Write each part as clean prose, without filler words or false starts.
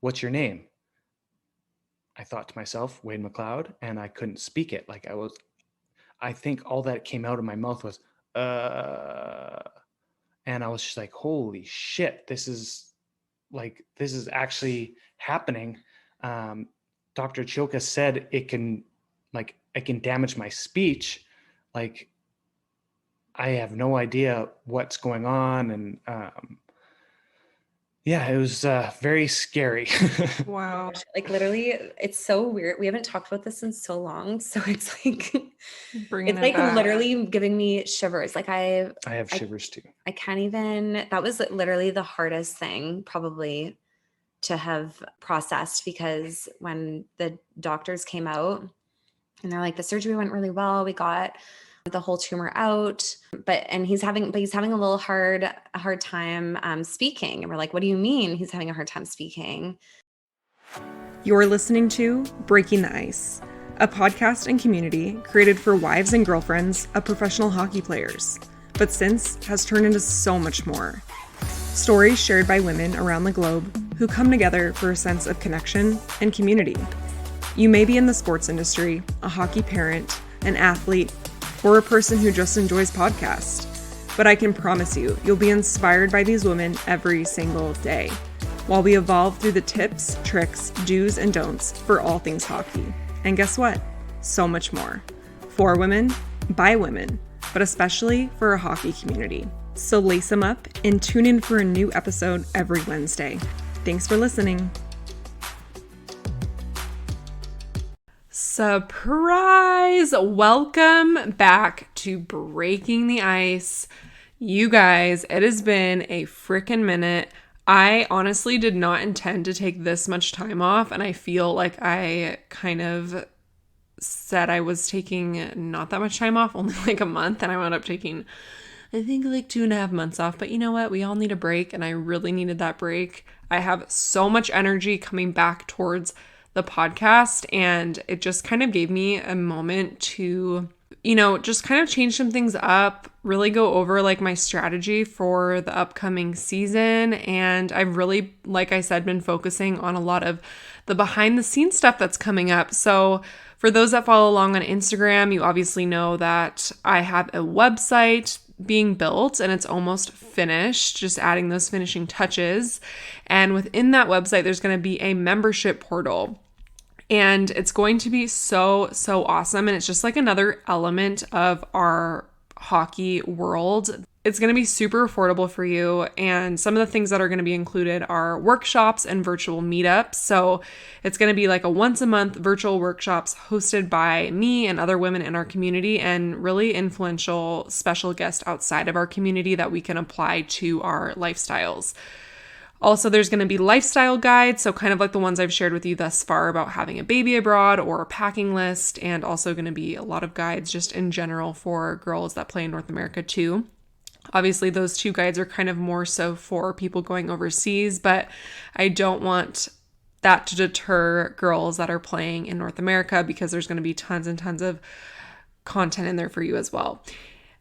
what's your name? I thought to myself, Wade Macleod, and I couldn't speak it. I think all that came out of my mouth was, and I was just like, holy shit, this is actually happening. Dr. Choka said it can damage my speech. Like, I have no idea what's going on. And yeah, it was very scary. Wow. Like literally, it's so weird. We haven't talked about this in so long. So it's like, Bringing it's it like back. literally giving me shivers. Like I have shivers too. I can't even, that was literally the hardest thing probably to have processed, because when the doctors came out and they're like, the surgery went really well, we got the whole tumor out, but he's having a little hard time speaking. And we're like, what do you mean he's having a hard time speaking? You're listening to Breaking the Ice, a podcast and community created for wives and girlfriends of professional hockey players, but since has turned into so much more. Stories shared by women around the globe who come together for a sense of connection and community. You may be in the sports industry, a hockey parent, an athlete, or a person who just enjoys podcasts, but I can promise you'll be inspired by these women every single day, while we evolve through the tips, tricks, do's, and don'ts for all things hockey. And guess what? So much more. For women, by women, but especially for a hockey community. So lace them up and tune in for a new episode every Wednesday. Thanks for listening. Surprise! Welcome back to Breaking the Ice. You guys, it has been a freaking minute. I honestly did not intend to take this much time off, and I feel like I kind of said I was taking not that much time off, only like a month, and I wound up taking, I think, like 2.5 months off. But you know what? We all need a break, and I really needed that break. I have so much energy coming back towards the podcast, and it just kind of gave me a moment to, just kind of change some things up, really go over like my strategy for the upcoming season. And I've really, like I said, been focusing on a lot of the behind the scenes stuff that's coming up. So for those that follow along on Instagram, you obviously know that I have a website being built and it's almost finished, just adding those finishing touches. And within that website, there's going to be a membership portal. And it's going to be so awesome. And it's just like another element of our hockey world. It's going to be super affordable for you. And some of the things that are going to be included are workshops and virtual meetups. So it's going to be like a once a month virtual workshops hosted by me and other women in our community, and really influential special guests outside of our community that we can apply to our lifestyles. Also, there's going to be lifestyle guides, so kind of like the ones I've shared with you thus far about having a baby abroad or a packing list, and also going to be a lot of guides just in general for girls that play in North America too. Obviously, those 2 guides are kind of more so for people going overseas, but I don't want that to deter girls that are playing in North America, because there's going to be tons and tons of content in there for you as well.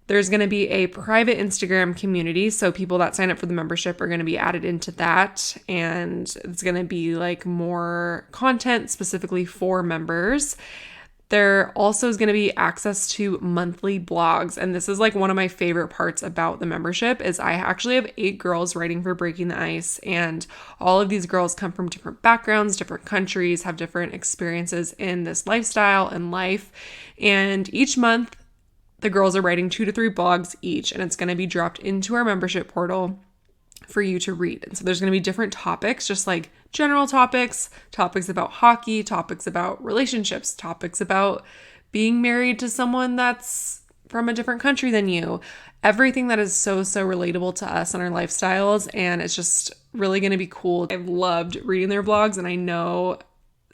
There's going to be a private Instagram community, so people that sign up for the membership are going to be added into that, and it's going to be like more content specifically for members. There also is going to be access to monthly blogs, and this is like one of my favorite parts about the membership is I actually have 8 girls writing for Breaking the Ice, and all of these girls come from different backgrounds, different countries, have different experiences in this lifestyle and life, and each month the girls are writing 2 to 3 blogs each, and it's going to be dropped into our membership portal for you to read. And so there's going to be different topics, just like general topics about hockey, topics about relationships, topics about being married to someone that's from a different country than you. Everything that is so relatable to us and our lifestyles, and it's just really going to be cool. I've loved reading their blogs, and I know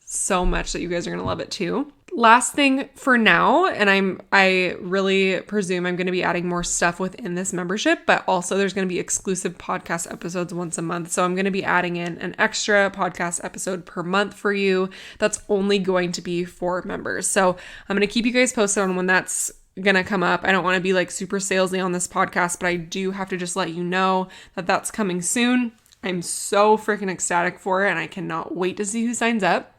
so much that you guys are going to love it too. Last thing for now, and I really presume I'm going to be adding more stuff within this membership, but also there's going to be exclusive podcast episodes once a month. So I'm going to be adding in an extra podcast episode per month for you that's only going to be for members. So I'm going to keep you guys posted on when that's going to come up. I don't want to be like super salesy on this podcast, but I do have to just let you know that that's coming soon. I'm so freaking ecstatic for it, and I cannot wait to see who signs up.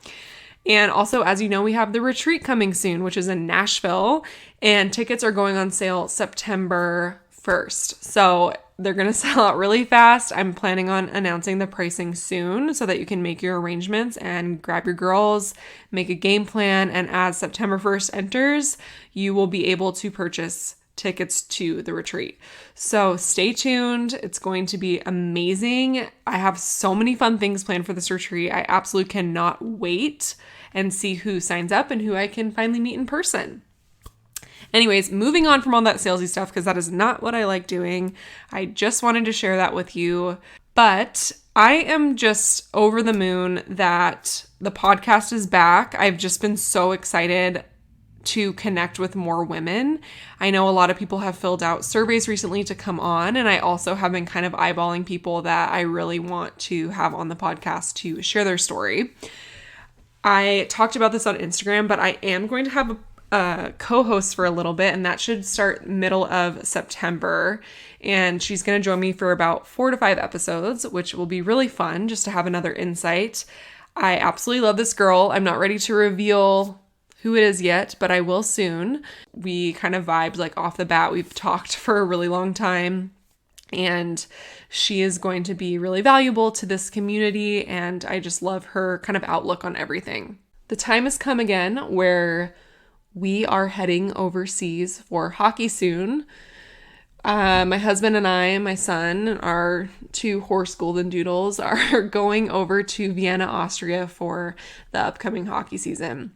And also, as you know, we have the retreat coming soon, which is in Nashville, and tickets are going on sale September 1st. So they're going to sell out really fast. I'm planning on announcing the pricing soon so that you can make your arrangements and grab your girls, make a game plan. And as September 1st enters, you will be able to purchase tickets to the retreat. So stay tuned. It's going to be amazing. I have so many fun things planned for this retreat. I absolutely cannot wait and see who signs up and who I can finally meet in person. Anyways, moving on from all that salesy stuff, because that is not what I like doing. I just wanted to share that with you. But I am just over the moon that the podcast is back. I've just been so excited to connect with more women. I know a lot of people have filled out surveys recently to come on, and I also have been kind of eyeballing people that I really want to have on the podcast to share their story. I talked about this on Instagram, but I am going to have a co-host for a little bit, and that should start middle of September. And she's going to join me for about 4 to 5 episodes, which will be really fun just to have another insight. I absolutely love this girl. I'm not ready to reveal who it is yet, but I will soon. We kind of vibed like off the bat. We've talked for a really long time, and she is going to be really valuable to this community, and I just love her kind of outlook on everything. The time has come again where we are heading overseas for hockey soon. My husband and I and my son, our 2 horse golden doodles, are going over to Vienna, Austria for the upcoming hockey season.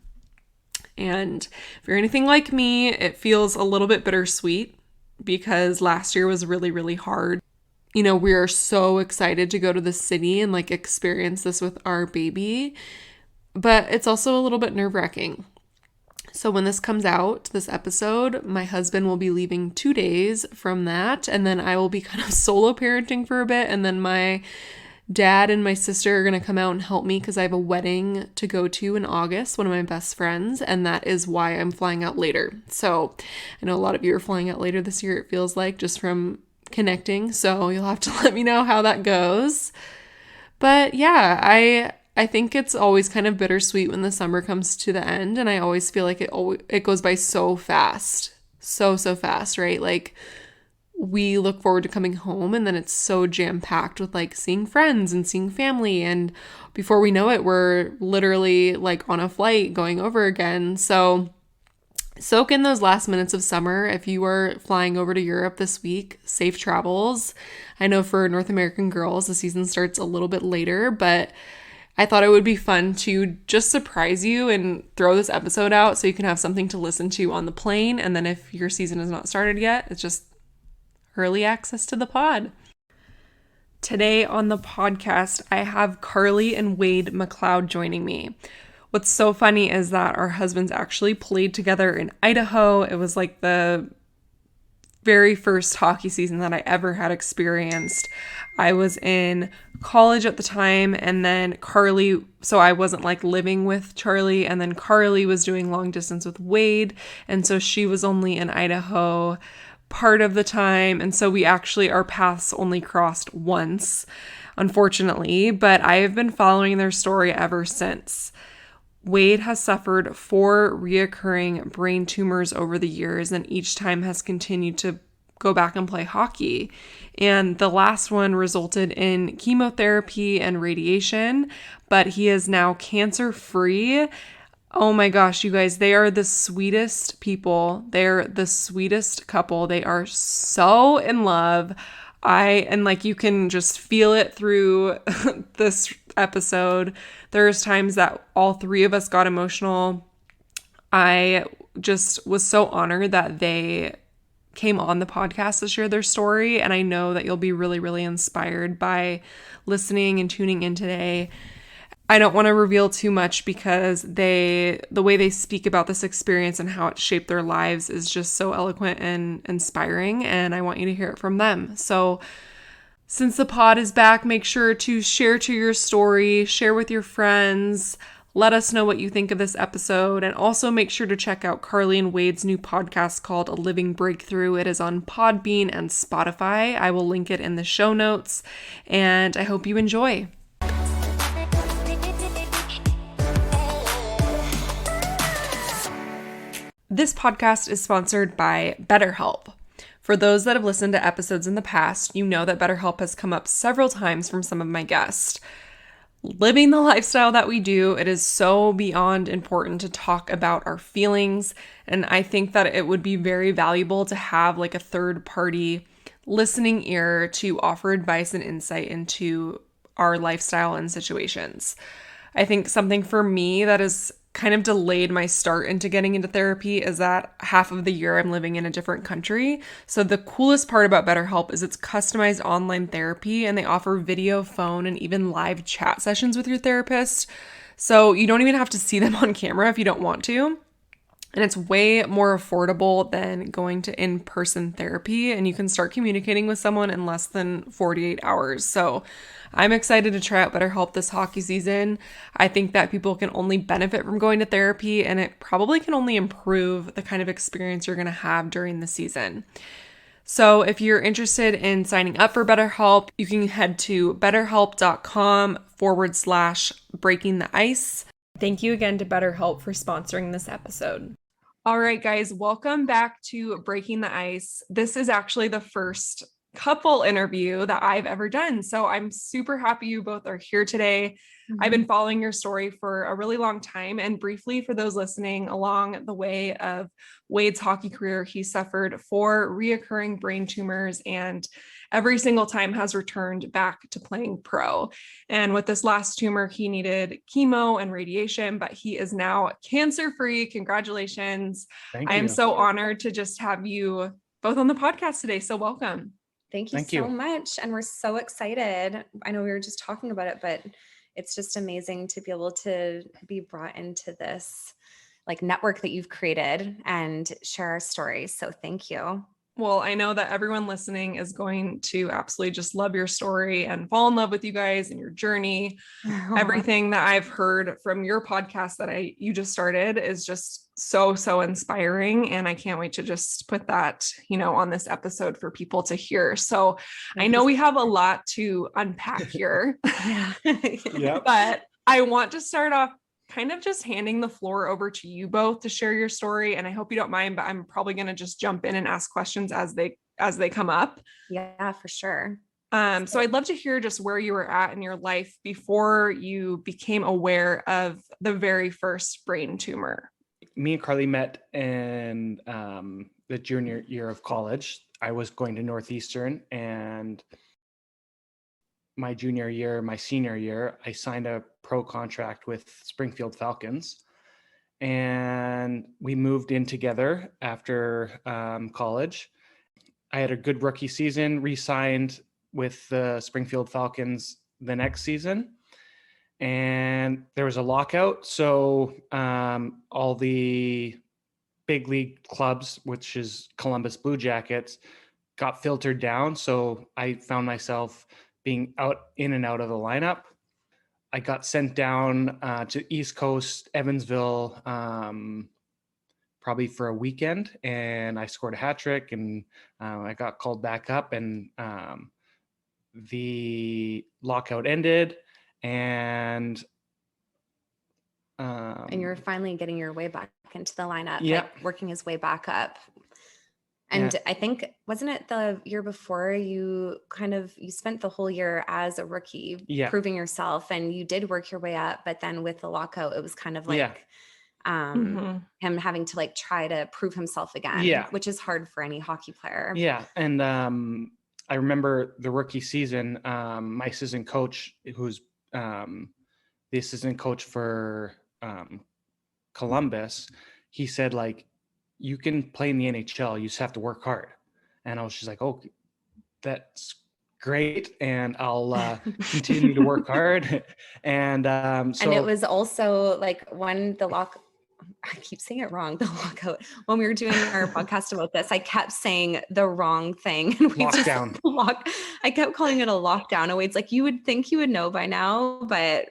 And if you're anything like me, it feels a little bit bittersweet because last year was really, really hard. You know, we are so excited to go to the city and like experience this with our baby, but it's also a little bit nerve-wracking. So when this comes out, this episode, my husband will be leaving 2 days from that, and then I will be kind of solo parenting for a bit, and then my dad and my sister are going to come out and help me because I have a wedding to go to in August, one of my best friends, and that is why I'm flying out later. So I know a lot of you are flying out later this year, it feels like, just from connecting, so you'll have to let me know how that goes. But yeah, I think it's always kind of bittersweet when the summer comes to the end, and I always feel like it goes by so fast. So fast, right? Like, we look forward to coming home, and then it's so jam-packed with like seeing friends and seeing family, and before we know it, we're literally like on a flight going over again. So soak in those last minutes of summer. If you are flying over to Europe this week, safe travels. I know for North American girls, the season starts a little bit later, but I thought it would be fun to just surprise you and throw this episode out so you can have something to listen to on the plane. And then if your season has not started yet, it's just early access to the pod. Today on the podcast, I have Carly and Wade Macleod joining me. What's so funny is that our husbands actually played together in Idaho. It was like the very first hockey season that I ever had experienced. I was in college at the time, and then Carly, so I wasn't like living with Charlie, and then Carly was doing long distance with Wade, and so she was only in Idaho part of the time, and so our paths only crossed once, unfortunately, but I have been following their story ever since. Wade has suffered 4 reoccurring brain tumors over the years, and each time has continued to go back and play hockey. And the last one resulted in chemotherapy and radiation, but he is now cancer-free. Oh my gosh, you guys, they are the sweetest people. They're the sweetest couple. They are so in love. And like you can just feel it through this episode. There's times that all 3 of us got emotional. I just was so honored that they came on the podcast to share their story, and I know that you'll be really, really inspired by listening and tuning in today. I don't want to reveal too much because the way they speak about this experience and how it shaped their lives is just so eloquent and inspiring, and I want you to hear it from them. So since the pod is back, make sure to share your story, share with your friends, Let us know what you think of this episode, and also make sure to check out Carly and Wade's new podcast called A Living Breakthrough. It is on Podbean and Spotify. I will link it in the show notes, and I hope you enjoy. This podcast is sponsored by BetterHelp. For those that have listened to episodes in the past, you know that BetterHelp has come up several times from some of my guests. Living the lifestyle that we do, it is so beyond important to talk about our feelings, and I think that it would be very valuable to have like a third party listening ear to offer advice and insight into our lifestyle and situations. I think something for me that has kind of delayed my start into getting into therapy is that half of the year I'm living in a different country. So the coolest part about BetterHelp is it's customized online therapy, and they offer video, phone, and even live chat sessions with your therapist. So you don't even have to see them on camera if you don't want to. And it's way more affordable than going to in-person therapy, and you can start communicating with someone in less than 48 hours. So I'm excited to try out BetterHelp this hockey season. I think that people can only benefit from going to therapy, and it probably can only improve the kind of experience you're going to have during the season. So if you're interested in signing up for BetterHelp, you can head to betterhelp.com/breaking the ice. Thank you again to BetterHelp for sponsoring this episode. All right, guys, welcome back to Breaking the Ice. This is actually the first couple interview that I've ever done. So I'm super happy you both are here today. I've been following your story for a really long time. And briefly, for those listening, along the way of Wade's hockey career, he suffered 4 reoccurring brain tumors and every single time has returned back to playing pro. And with this last tumor, he needed chemo and radiation, but he is now cancer-free. Congratulations. Thank I am you. so honored to just have you both on the podcast today. So welcome. Thank you so much. And we're so excited. I know we were just talking about it, but it's just amazing to be able to be brought into this like network that you've created and share our stories. So thank you. Well, I know that everyone listening is going to absolutely just love your story and fall in love with you guys and your journey. Everything that I've heard from your podcast that you just started is just so inspiring. And I can't wait to just put that, on this episode for people to hear. So I know we have a lot to unpack here, but I want to start off kind of just handing the floor over to you both to share your story. And I hope you don't mind, but I'm probably going to just jump in and ask questions as they come up. Yeah, for sure. So I'd love to hear just where you were at in your life before you became aware of the very first brain tumor. Me and Carly met in the junior year of college. I was going to Northeastern, and my senior year, I signed a pro contract with Springfield Falcons, and we moved in together after college. I had a good rookie season, re-signed with the Springfield Falcons the next season, and there was a lockout. So all the big league clubs, which is Columbus Blue Jackets, got filtered down. So I found myself being in and out of the lineup. I got sent down to East Coast, Evansville, probably for a weekend, and I scored a hat trick, and I got called back up, and the lockout ended, and you were finally getting your way back into the lineup, like working his way back up. And I think, wasn't it the year before you spent the whole year as a rookie proving yourself, and you did work your way up, but then with the lockout, it was kind of like him having to try to prove himself again, which is hard for any hockey player. Yeah. And I remember the rookie season, my assistant coach, who's the assistant coach for Columbus, he said, you can play in the NHL. You just have to work hard. And I was just like, oh, that's great. And I'll continue to work hard. And and it was also when I keep saying it wrong, the lockout. When we were doing our podcast about this, I kept saying the wrong thing. And lockdown. I kept calling it a lockdown. And Wade's like, you would think you would know by now, but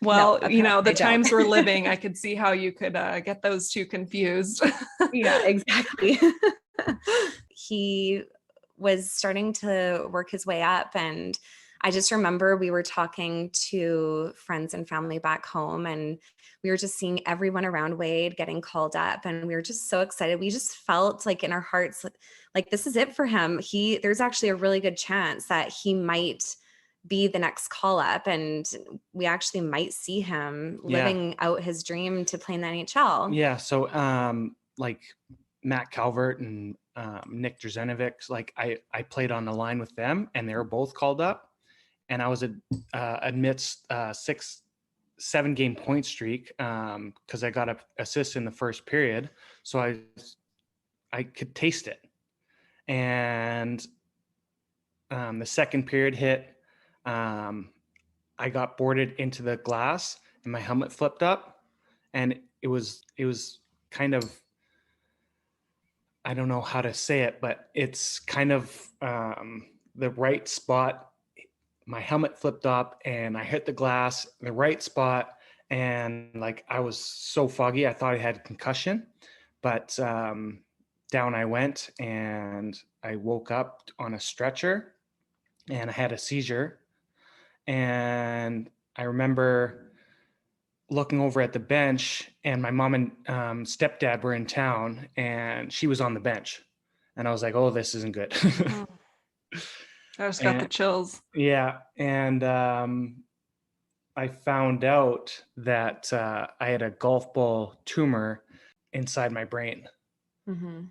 Well, No, you know, the I don't. times we're living, I could see how you could get those two confused. Yeah, exactly. He was starting to work his way up, and I just remember we were talking to friends and family back home, and we were just seeing everyone around Wade getting called up, and we were just so excited. We just felt like in our hearts like this is it for him. There's actually a really good chance that he might be the next call up, and we actually might see him living out his dream to play in the NHL. Yeah. So like Matt Calvert and Nick Drzenovic, like I played on the line with them, and they were both called up, and I was amidst 7 game point streak because I got an assist in the first period, so I could taste it. And the second period hit, I got boarded into the glass, and my helmet flipped up, and it was kind of, I don't know how to say it, but it's kind of the right spot. My helmet flipped up, and I hit the glass in the right spot, and like I was so foggy, I thought I had concussion, but down I went, and I woke up on a stretcher, and I had a seizure. And I remember looking over at the bench, and my mom and stepdad were in town, and she was on the bench, and I was like, "Oh, this isn't good." I just got the chills. Yeah, and I found out that I had a golf ball tumor inside my brain. Mm-hmm.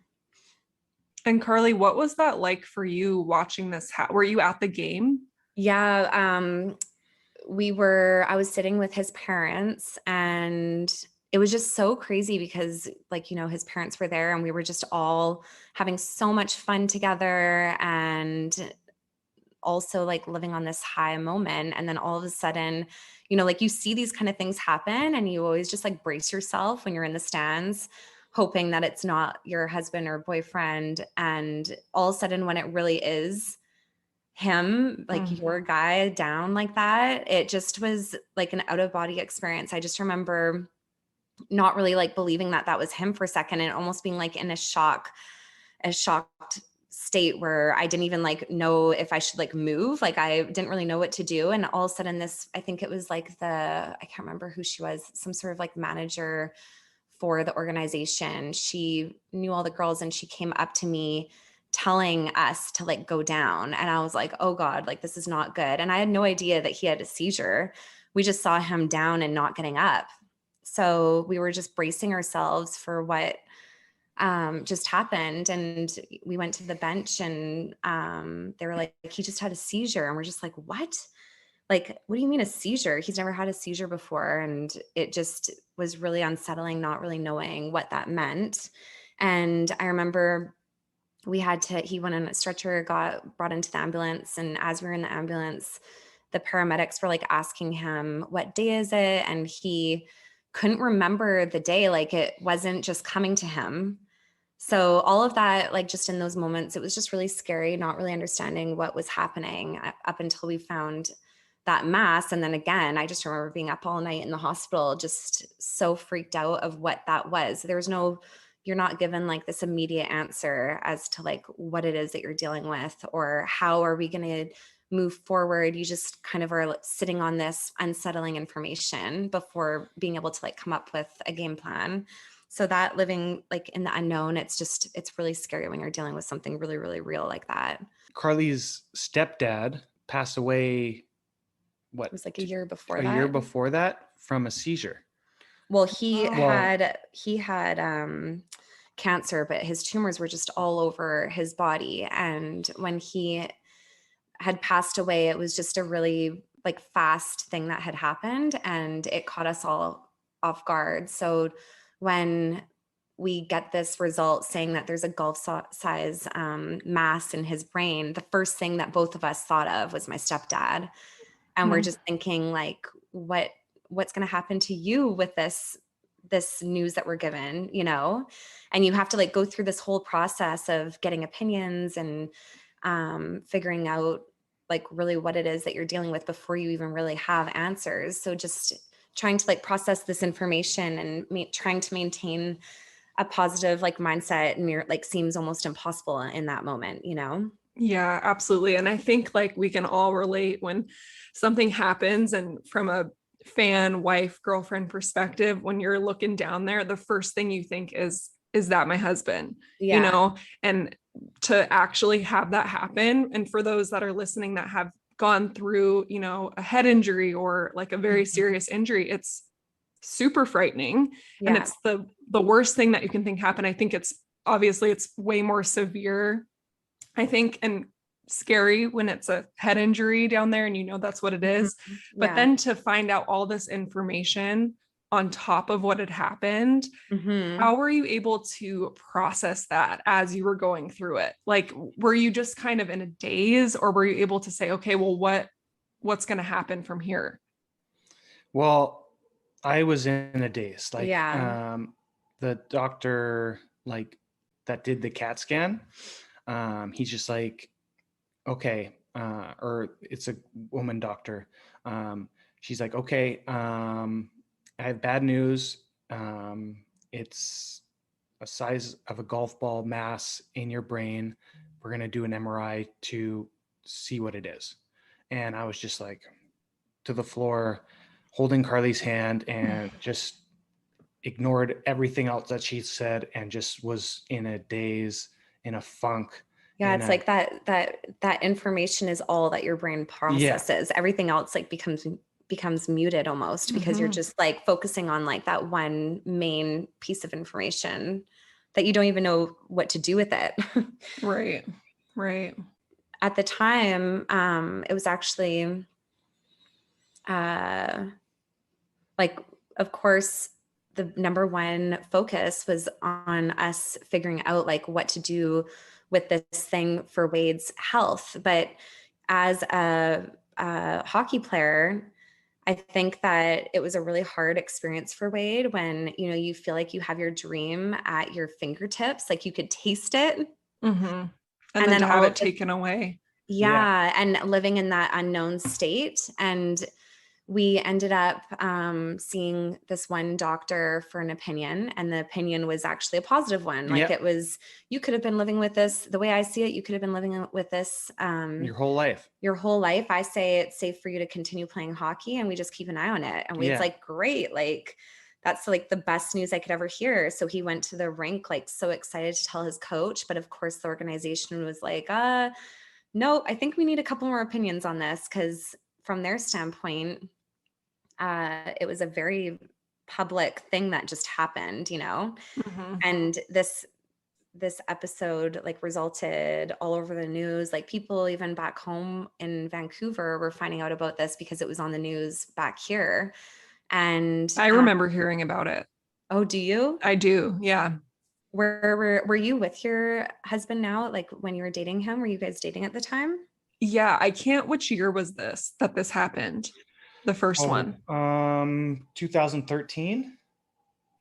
And Carly, what was that like for you watching this? Were you at the game? Yeah, I was sitting with his parents, and it was just so crazy because like, you know, his parents were there, and we were just all having so much fun together, and also like living on this high moment. And then all of a sudden, you know, like you see these kind of things happen, and you always just like brace yourself when you're in the stands, hoping that it's not your husband or boyfriend. And all of a sudden, when it really is him, like your guy down like that, it just was like an out of body experience. I just remember not really like believing that that was him for a second, and almost being like in a shocked state where I didn't even like know if I should like move. Like I didn't really know what to do. And all of a sudden I think it was like I can't remember who she was, some sort of like manager for the organization. She knew all the girls, and she came up to me telling us to like go down. And I was like, oh God, like this is not good. And I had no idea that he had a seizure. We just saw him down and not getting up. So we were just bracing ourselves for what just happened. And we went to the bench, and they were like, he just had a seizure. And we're just like, what? Like, what do you mean a seizure? He's never had a seizure before. And it just was really unsettling, not really knowing what that meant. And I remember he went on a stretcher, got brought into the ambulance. And as we were in the ambulance, the paramedics were like asking him, what day is it? And he couldn't remember the day. Like it wasn't just coming to him. So all of that, like just in those moments, it was just really scary, not really understanding what was happening up until we found that mass. And then again, I just remember being up all night in the hospital, just so freaked out of what that was. You're not given like this immediate answer as to like what it is that you're dealing with, or how are we going to move forward. You just kind of are sitting on this unsettling information before being able to like come up with a game plan. So that living like in the unknown, it's really scary when you're dealing with something really, really real like that. Carly's stepdad passed away, It was like a year before that from a seizure. Well, he had cancer, but his tumors were just all over his body. And when he had passed away, it was just a really like fast thing that had happened, and it caught us all off guard. So when we get this result saying that there's a golf size mass in his brain, the first thing that both of us thought of was my stepdad. And we're just thinking like, what's going to happen to you with this news that we're given, you know? And you have to like go through this whole process of getting opinions and figuring out like really what it is that you're dealing with before you even really have answers. So just trying to like process this information and trying to maintain a positive like mindset seems almost impossible in that moment, you know? Yeah, absolutely. And I think like we can all relate when something happens, and from a fan, wife, girlfriend perspective, when you're looking down there, the first thing you think is that my husband, you Yeah. know? And to actually have that happen, and for those that are listening that have gone through, you know, a head injury or like a very serious injury, it's super frightening. Yeah. And it's the worst thing that you can think happen. I think it's obviously it's way more severe, I think, and scary when it's a head injury down there and you know that's what it is. But then to find out all this information on top of what had happened, how were you able to process that as you were going through it? Like, were you just kind of in a daze, or were you able to say, okay, well, what's going to happen from here? Well, I was in a daze. Like, Yeah. the doctor, like, that did the CAT scan, he's just like, okay, or it's a woman doctor. She's like, okay, I have bad news. It's a size of a golf ball mass in your brain. We're going to do an MRI to see what it is. And I was just like to the floor, holding Carly's hand, and just ignored everything else that she said and just was in a daze, in a funk. Yeah, it's like that information is all that your brain processes. Yeah. Everything else like becomes muted almost, because you're just like focusing on like that one main piece of information that you don't even know what to do with it. Right. At the time, it was actually like, of course, the number one focus was on us figuring out like what to do with this thing for Wade's health. But as a hockey player, I think that it was a really hard experience for Wade when, you know, you feel like you have your dream at your fingertips, like you could taste it. And then to have it taken away. Yeah. And living in that unknown state. And we ended up seeing this one doctor for an opinion, and the opinion was actually a positive one. Like it was, you could have been living with this. The way I see it, you could have been living with this your whole life. I say it's safe for you to continue playing hockey, and we just keep an eye on it. And Wade's like, great. Like, that's like the best news I could ever hear. So he went to the rink, like so excited to tell his coach. But of course the organization was like, no, I think we need a couple more opinions on this. Cause from their standpoint, it was a very public thing that just happened, you know? And this episode like resulted all over the news. Like people even back home in Vancouver were finding out about this because it was on the news back here. And I remember hearing about it. Oh, do you? I do. Yeah. Were you with your husband now? Like when you were dating him, were you guys dating at the time? Yeah. I can't, which year was that this happened? The first one. 2013.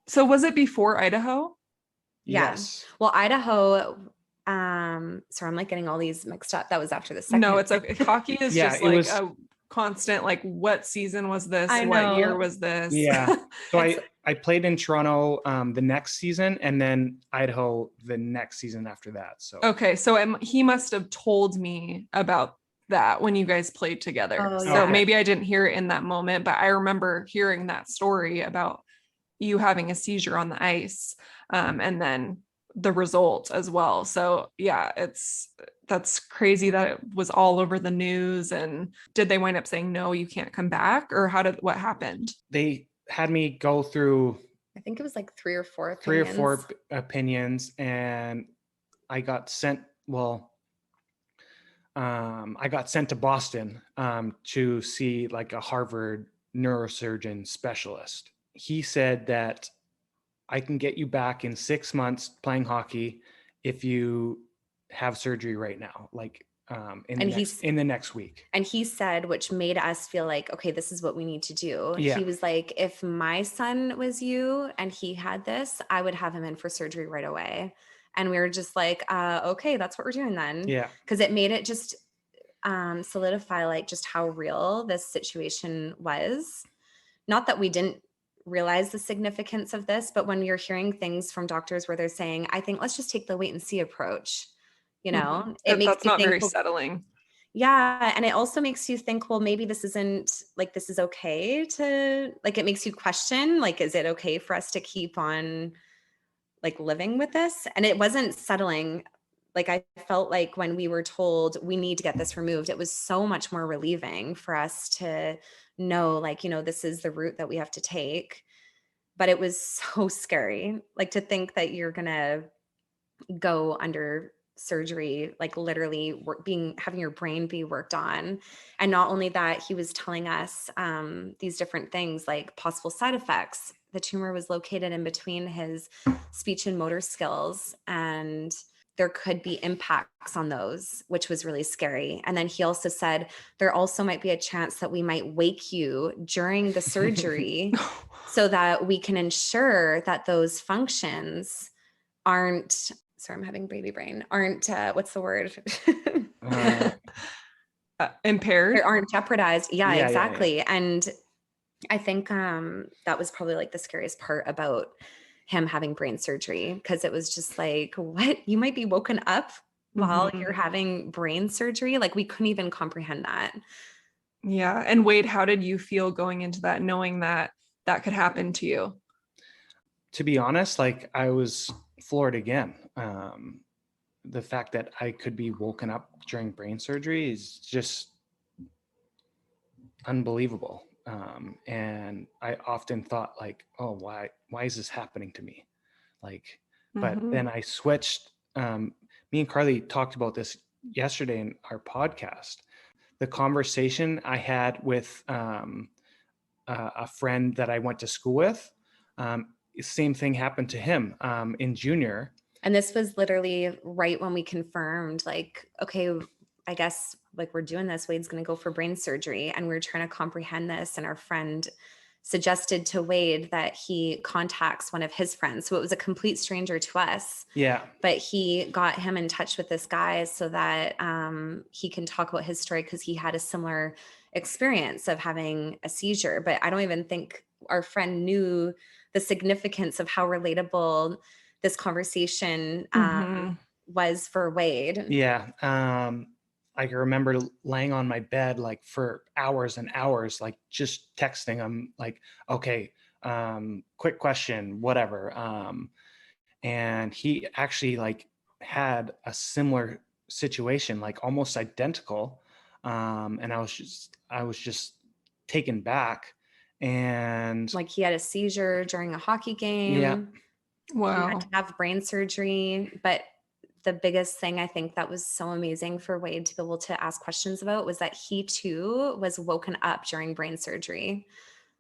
So was it before Idaho? Yes. Well, Idaho, sorry, I'm like getting all these mixed up. That was after the second. No, it's okay. Hockey is just like a constant, like what season was this? What year was this? Yeah. So I played in Toronto the next season, and then Idaho the next season after that. So okay. So he must have told me about that when you guys played together. So maybe I didn't hear it in that moment, but I remember hearing that story about you having a seizure on the ice, and then the result as well. So yeah, that's crazy that it was all over the news. And did they wind up saying, no, you can't come back? Or what happened? They had me go through, I think it was like 3 or 4 opinions, and I got sent, I got sent to Boston to see like a Harvard neurosurgeon specialist. He said that I can get you back in 6 months playing hockey if you have surgery right now, like in the next week. And he said, which made us feel like, okay, this is what we need to do. Yeah. He was like, if my son was you and he had this, I would have him in for surgery right away. And we were just like, okay, that's what we're doing then. Yeah. Because it made it just solidify like just how real this situation was. not that we didn't realize the significance of this, but when you're hearing things from doctors where they're saying, I think let's just take the wait and see approach, it makes That's you not think, very settling. yeah. And it also makes you think, well, maybe this isn't like, this is okay to like, it makes you question, like, is it okay for us to keep on like living with this? And it wasn't settling. Like, I felt like when we were told we need to get this removed, it was so much more relieving for us to know, like, this is the route that we have to take. But it was so scary, like to think that you're going to go under surgery, like literally having your brain be worked on. And not only that, he was telling us these different things like possible side effects. The tumor was located in between his speech and motor skills, and there could be impacts on those, which was really scary. And then he also said there also might be a chance that we might wake you during the surgery so that we can ensure that those functions aren't, sorry, I'm having baby brain, aren't, what's the word? Impaired? Or aren't jeopardized. Yeah, Yeah, exactly. yeah. And I think that was probably like the scariest part about him having brain surgery, because it was just like, what? You might be woken up while you're having brain surgery? Like, we couldn't even comprehend that. Yeah. And Wade, how did you feel going into that, knowing that that could happen to you? To be honest, like I was floored again. The fact that I could be woken up during brain surgery is just unbelievable. And I often thought like, oh, why is this happening to me? Like, but then I switched. Me and Carly talked about this yesterday in our podcast. The conversation I had with a friend that I went to school with, same thing happened to him in junior. And this was literally right when we confirmed, like, okay, I guess like we're doing this, Wade's going to go for brain surgery. And we are trying to comprehend this. And our friend suggested to Wade that he contacts one of his friends. So it was a complete stranger to us. Yeah. But he got him in touch with this guy so that he can talk about his story, because he had a similar experience of having a seizure. But I don't even think our friend knew the significance of how relatable this conversation was for Wade. Yeah. I can remember laying on my bed like for hours and hours, like just texting him like, okay, quick question, whatever. And he actually like had a similar situation, like almost identical. And I was just taken back. And like he had a seizure during a hockey game. Yeah. He had Wow. to have brain surgery. But the biggest thing I think that was so amazing for Wade to be able to ask questions about was that he too was woken up during brain surgery.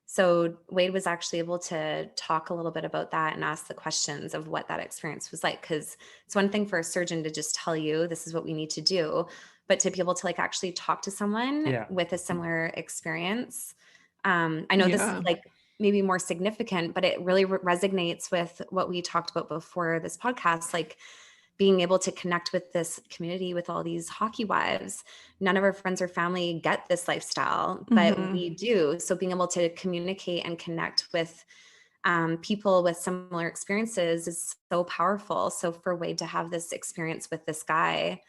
So Wade was actually able to talk a little bit about that and ask the questions of what that experience was like. Because it's one thing for a surgeon to just tell you this is what we need to do, but to be able to like actually talk to someone with a similar experience. I know this is like maybe more significant, but it really resonates with what we talked about before this podcast, like being able to connect with this community, with all these hockey wives. None of our friends or family get this lifestyle, but we do. So being able to communicate and connect with people with similar experiences is so powerful. So for Wade to have this experience with this guy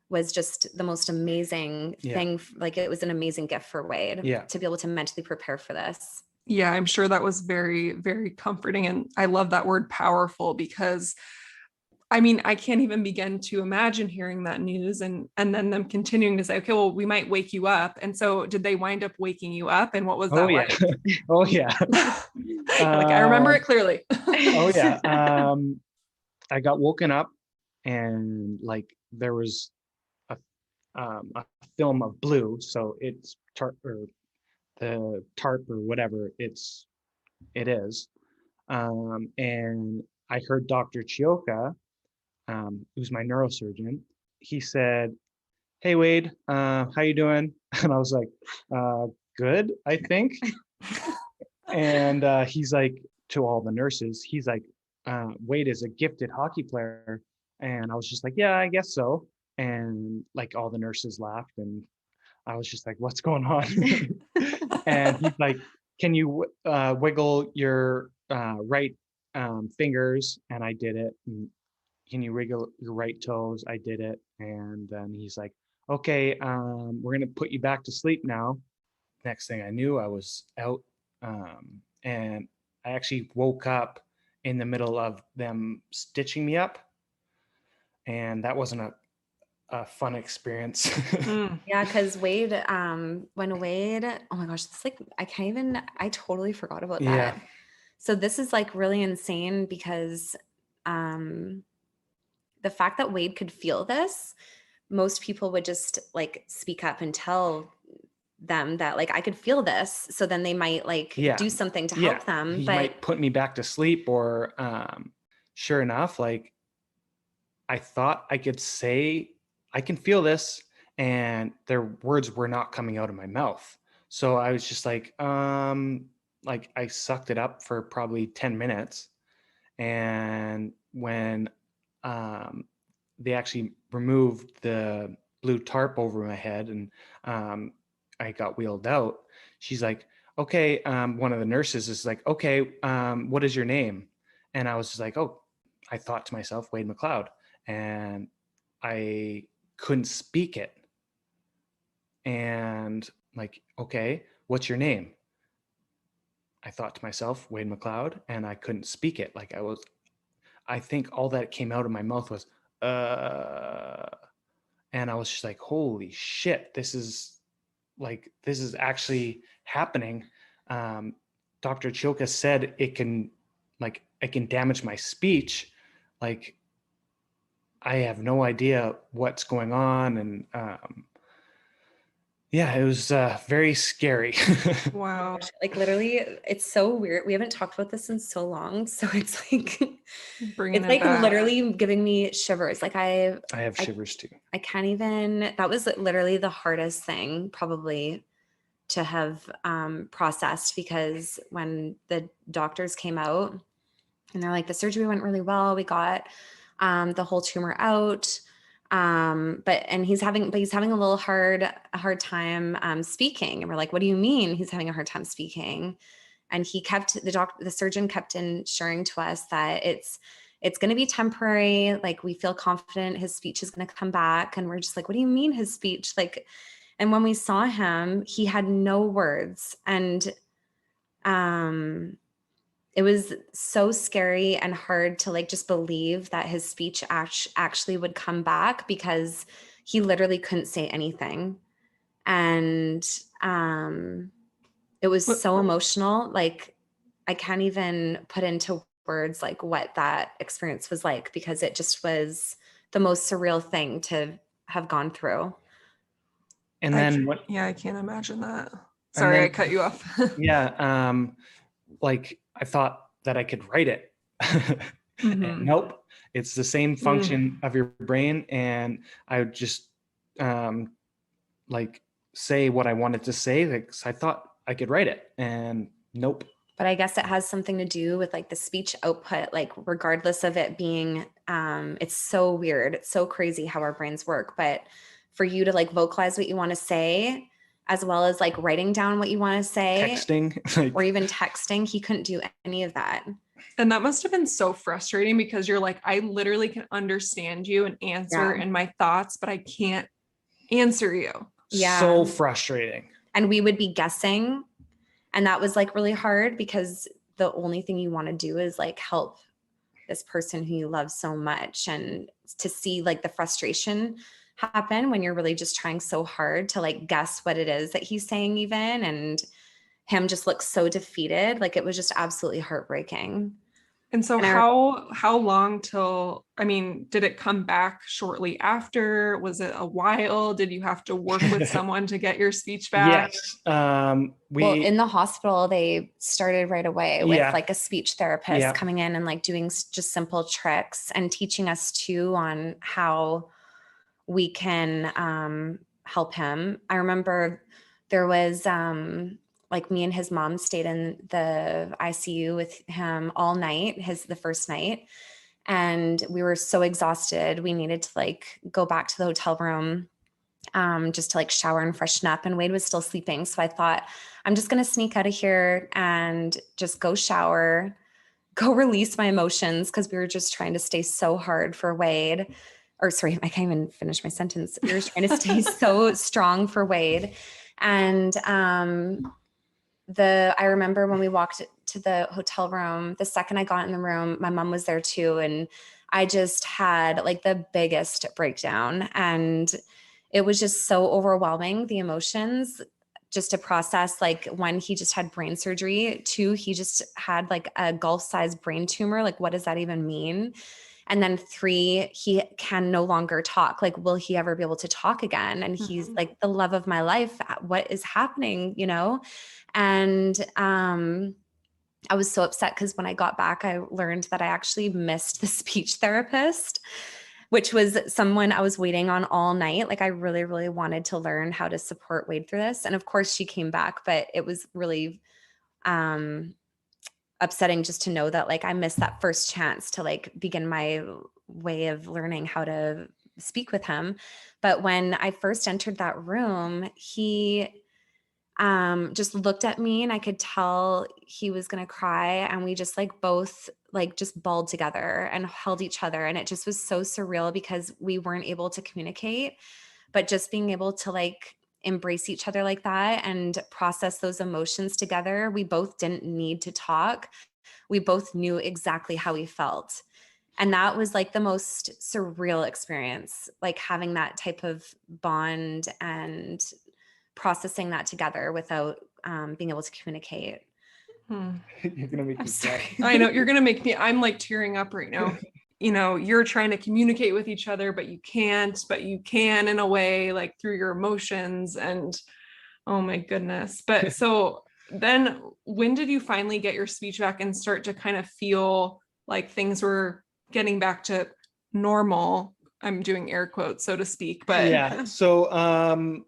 was just the most amazing thing. Like, it was an amazing gift for Wade to be able to mentally prepare for this. Yeah, I'm sure that was very, very comforting. And I love that word powerful, because I mean, I can't even begin to imagine hearing that news and then them continuing to say, okay, well, we might wake you up. And so did they wind up waking you up? And what was that like? Oh, yeah. Like, I remember it clearly. Oh, yeah. I got woken up and like there was a film of blue. So it's tarp or the tarp or whatever it is. And I heard Dr. Chioka, who's my neurosurgeon. He said, "Hey Wade, how you doing?" And I was like, "Good, I think." And he's like, to all the nurses, he's like, "Wade is a gifted hockey player." And I was just like, "Yeah, I guess so." And like all the nurses laughed, and I was just like, "What's going on?" And he's like, can you wiggle your right fingers? And I did it. And can you wiggle your right toes? I did it. And then he's like, okay, we're going to put you back to sleep now. Next thing I knew, I was out. And I actually woke up in the middle of them stitching me up. And that wasn't a fun experience. Yeah, because Wade, when Wade, oh my gosh, it's like I totally forgot about Yeah. that. So this is like really insane because um the fact that Wade could feel this, most people would just like speak up and tell them that like I could feel this. So then they might like Yeah. do something to Yeah. help them. He But might put me back to sleep, or sure enough, like I thought I could say, I can feel this, and their words were not coming out of my mouth. So I was just like I sucked it up for probably 10 minutes. And when um, they actually removed the blue tarp over my head, and um, I got wheeled out, she's like, okay, one of the nurses is like, okay, what is your name? And I was just like, oh, I thought to myself, Wade Macleod. And I couldn't speak it. And like, okay, what's your name? I thought to myself, Wade Macleod, and I couldn't speak it. Like I think all that came out of my mouth was, uh, and I was just like, holy shit, this is actually happening. Um, Dr. Chilka said it can damage my speech. Like, I have no idea what's going on. And yeah, it was very scary. Wow. like literally, it's so weird. We haven't talked about this in so long. So it's like, Bringing it's it like back. literally giving me shivers. Like I have shivers too. I can't even, that was literally the hardest thing probably to have processed, because when the doctors came out and they're like, the surgery went really well, we got the whole tumor out. But he's having a hard time speaking. And we're like, what do you mean he's having a hard time speaking? And the surgeon kept ensuring to us that it's going to be temporary. Like, we feel confident his speech is going to come back. And we're just like, what do you mean his speech? Like, and when we saw him, he had no words. And it was so scary and hard to like just believe that his speech actually would come back, because he literally couldn't say anything. And it was so emotional. Like, I can't even put into words like what that experience was like, because it just was the most surreal thing to have gone through. And then I can't imagine that. Sorry, I cut you off. Yeah. Like I thought that I could write it. And nope. It's the same function of your brain. And I would just like say what I wanted to say. Like, I thought I could write it, and nope. But I guess it has something to do with like the speech output, like regardless of it being, it's so weird. It's so crazy how our brains work. But for you to like vocalize what you want to say, as well as like writing down what you want to say, Texting, or even texting, he couldn't do any of that. And that must have been so frustrating, because you're like, I literally can understand you and answer in my thoughts, but I can't answer you. Yeah. So frustrating. And we would be guessing. And that was like really hard, because the only thing you want to do is like help this person who you love so much. And to see like the frustration happen when you're really just trying so hard to like guess what it is that he's saying even, and him just looks so defeated. Like, it was just absolutely heartbreaking. And so how long till, I mean, did it come back shortly after? Was it a while? Did you have to work with someone to get your speech back? Yes. Well, in the hospital, they started right away with like a speech therapist coming in and like doing just simple tricks and teaching us too on how we can help him. I remember there was like me and his mom stayed in the ICU with him all night, the first night. And we were so exhausted. We needed to like go back to the hotel room just to like shower and freshen up. And Wade was still sleeping. So I thought, I'm just going to sneak out of here and just go shower, go release my emotions, because we were just trying to stay so hard for Wade. Or sorry, I can't even finish my sentence. We were trying to stay so strong for Wade. And I remember when we walked to the hotel room, the second I got in the room, my mom was there too. And I just had like the biggest breakdown. And it was just so overwhelming, the emotions, just to process. Like, one, he just had brain surgery. Two, he just had like a golf-sized brain tumor. Like, what does that even mean? And then three, he can no longer talk. Like, will he ever be able to talk again? And he's like the love of my life. What is happening, you know? And I was so upset because when I got back, I learned that I actually missed the speech therapist, which was someone I was waiting on all night. Like, I really, really wanted to learn how to support Wade through this. And of course she came back, but it was really upsetting just to know that like I missed that first chance to like begin my way of learning how to speak with him. But when I first entered that room, he just looked at me and I could tell he was going to cry. And we just like both like just bawled together and held each other. And it just was so surreal because we weren't able to communicate, but just being able to like embrace each other like that and process those emotions together. We both didn't need to talk. We both knew exactly how we felt. And that was like the most surreal experience, like having that type of bond and processing that together without being able to communicate. You're gonna make I'm me sorry. I know you're going to make me, I'm like tearing up right now. You know, you're trying to communicate with each other, but you can't, but you can in a way, like through your emotions. And oh my goodness. But so then when did you finally get your speech back and start to kind of feel like things were getting back to normal? I'm doing air quotes, so to speak, but Yeah. So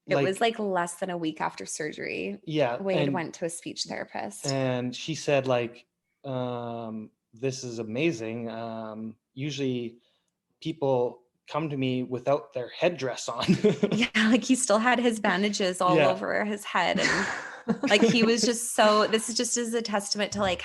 it was like less than a week after surgery. Yeah. Wade went to a speech therapist. And she said like, this is amazing. Usually people come to me without their headdress on. Yeah, like he still had his bandages all over his head. And like he was just so, this is just as a testament to like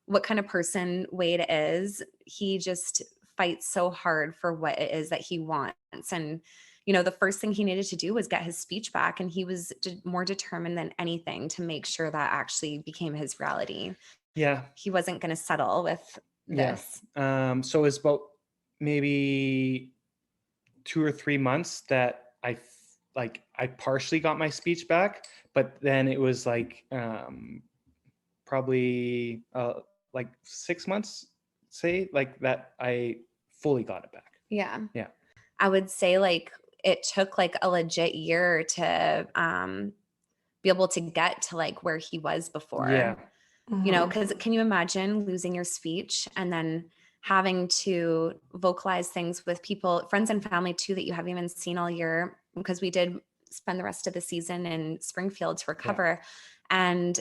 what kind of person Wade is. He just fights so hard for what it is that he wants. And, you know, the first thing he needed to do was get his speech back. And he was more determined than anything to make sure that actually became his reality. Yeah. He wasn't going to settle with this. So it's about maybe 2 or 3 months that I partially got my speech back, but then it was like probably like 6 months, say, like that I fully got it back. Yeah. Yeah. I would say like it took like a legit year to be able to get to like where he was before. Yeah. You know, because can you imagine losing your speech and then having to vocalize things with people, friends and family too, that you haven't even seen all year, because we did spend the rest of the season in Springfield to recover. Yeah. And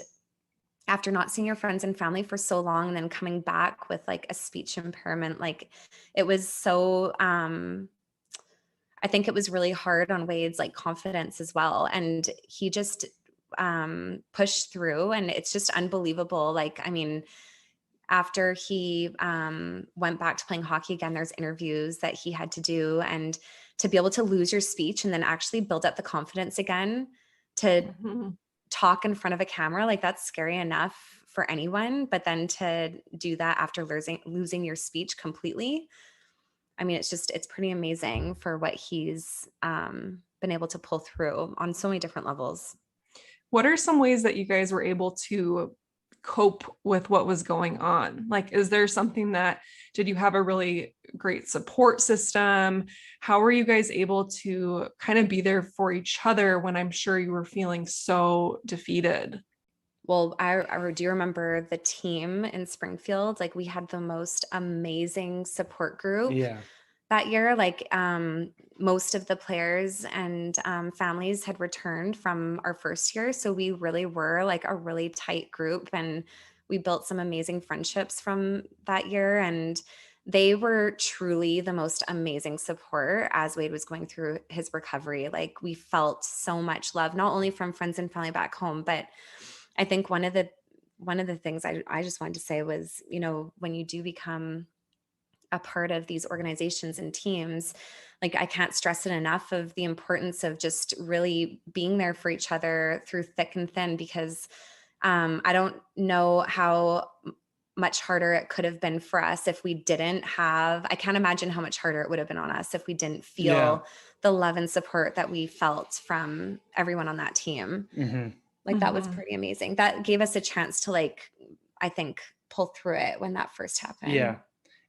after not seeing your friends and family for so long and then coming back with like a speech impairment, like it was so, I think it was really hard on Wade's like confidence as well. And he just pushed through, and it's just unbelievable. Like, I mean, after he went back to playing hockey again, there's interviews that he had to do, and to be able to lose your speech and then actually build up the confidence again to talk in front of a camera, like that's scary enough for anyone, but then to do that after losing your speech completely, I mean, it's pretty amazing for what he's been able to pull through on so many different levels. What are some ways that you guys were able to cope with what was going on? Like, is there something did you have a really great support system? How were you guys able to kind of be there for each other when I'm sure you were feeling so defeated? Well, I do remember the team in Springfield. Like, we had the most amazing support group that year. Like, most of the players and families had returned from our first year. So we really were like a really tight group, and we built some amazing friendships from that year. And they were truly the most amazing support as Wade was going through his recovery. Like, we felt so much love, not only from friends and family back home, but I think one of the things I just wanted to say was, you know, when you do become a part of these organizations and teams, like, I can't stress it enough of the importance of just really being there for each other through thick and thin, because I don't know how much harder it could have been for us if we didn't have, I can't imagine how much harder it would have been on us if we didn't Yeah. feel the love and support that we felt from everyone on that team. Like, that was pretty amazing. That gave us a chance to, like, I think, pull through it when that first happened. Yeah.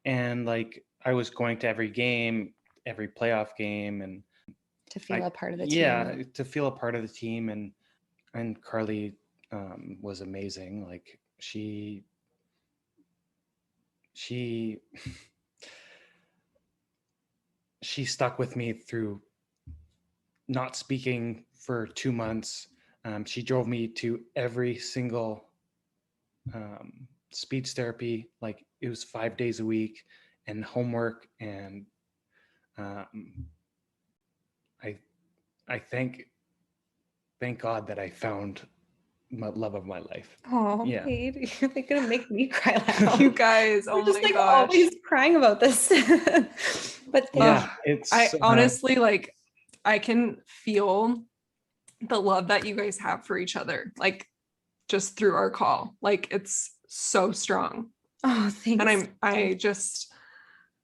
And like, I was going to every game, every playoff game, and To feel a part of the yeah, team. to feel a part of the team. And Carly was amazing. Like, she she stuck with me through not speaking for 2 months. She drove me to every single speech therapy. Like, it was 5 days a week, and homework. And I thank God that I found my love of my life. Oh, Yeah. Wade, you're like gonna make me cry now. You guys, oh I'm just my like gosh. always crying about this. But Yeah, it's I honestly, like, I can feel the love that you guys have for each other, like, just through our call. Like, it's so strong. oh, thanks. And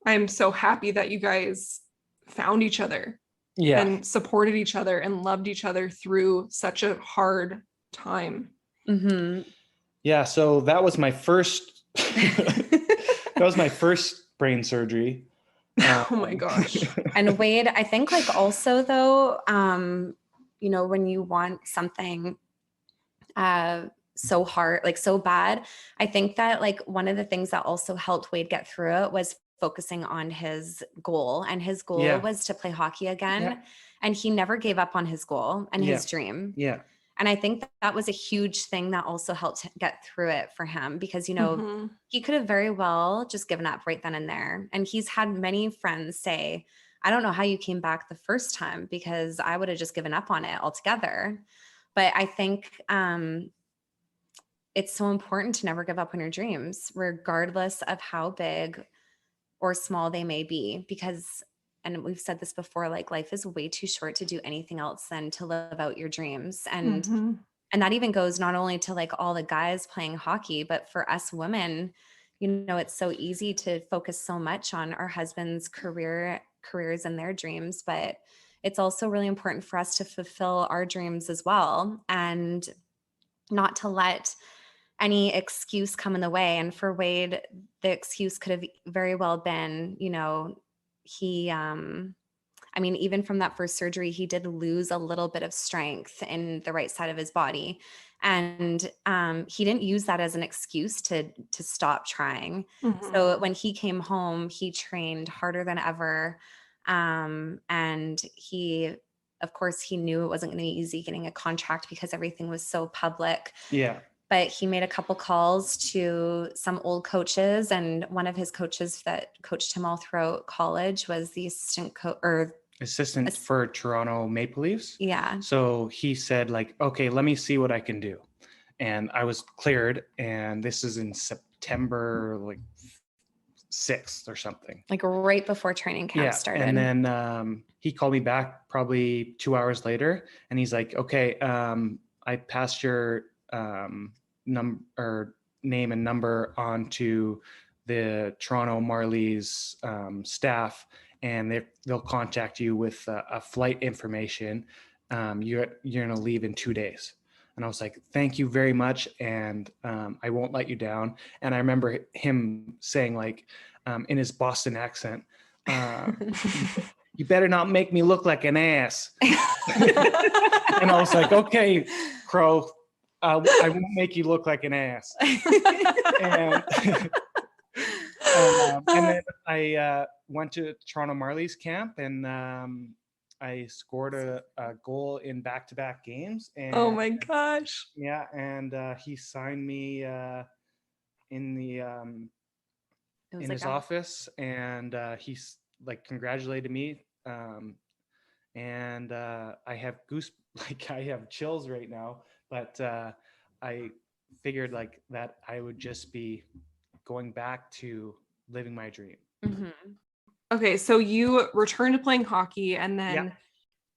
I'm so happy that you guys found each other yeah. and supported each other and loved each other through such a hard time. Yeah, so that was my first that was my first brain surgery. Oh my gosh. And Wade, I think, like, also though, you know, when you want something so hard, like so bad, I think that, like, one of the things that also helped Wade get through it was focusing on his goal, and his goal Yeah. was to play hockey again. Yeah. And he never gave up on his goal and his dream. Yeah. And I think that was a huge thing that also helped get through it for him, because, you know, he could have very well just given up right then and there. And he's had many friends say, I don't know how you came back the first time, because I would have just given up on it altogether. But I think it's so important to never give up on your dreams, regardless of how big or small they may be, because, and we've said this before, like, life is way too short to do anything else than to live out your dreams. And that even goes not only to, like, all the guys playing hockey, but for us women, you know, it's so easy to focus so much on our husbands' careers and their dreams, but it's also really important for us to fulfill our dreams as well, and not to let any excuse come in the way. And for Wade, the excuse could have very well been, you know, he, I mean, even from that first surgery, he did lose a little bit of strength in the right side of his body. And he didn't use that as an excuse to stop trying. So when he came home, he trained harder than ever. And he, of course, he knew it wasn't going to be easy getting a contract because everything was so public. Yeah. But he made a couple calls to some old coaches, and one of his coaches that coached him all throughout college was the assistant for Toronto Maple Leafs. Yeah. So he said, like, okay, let me see what I can do. And I was cleared, and this is in September, like 6th or something. Like right before training camp started. And then he called me back probably 2 hours later, and he's like, okay, I passed your name and number onto the Toronto Marlies staff, and they'll contact you with a flight information. You're going to leave in 2 days. And I was like, thank you very much. And I won't let you down. And I remember him saying, like, in his Boston accent, you better not make me look like an ass. And I was like, okay, Crow, I won't make you look like an ass. And then I went to Toronto Marlies camp, and I scored a goal in back-to-back games. And oh my gosh. Yeah, and he signed me in the It was in like his office, and he's like congratulated me. And I have I have chills right now, but I figured like that I would just be going back to living my dream. Okay, so you returned to playing hockey, and then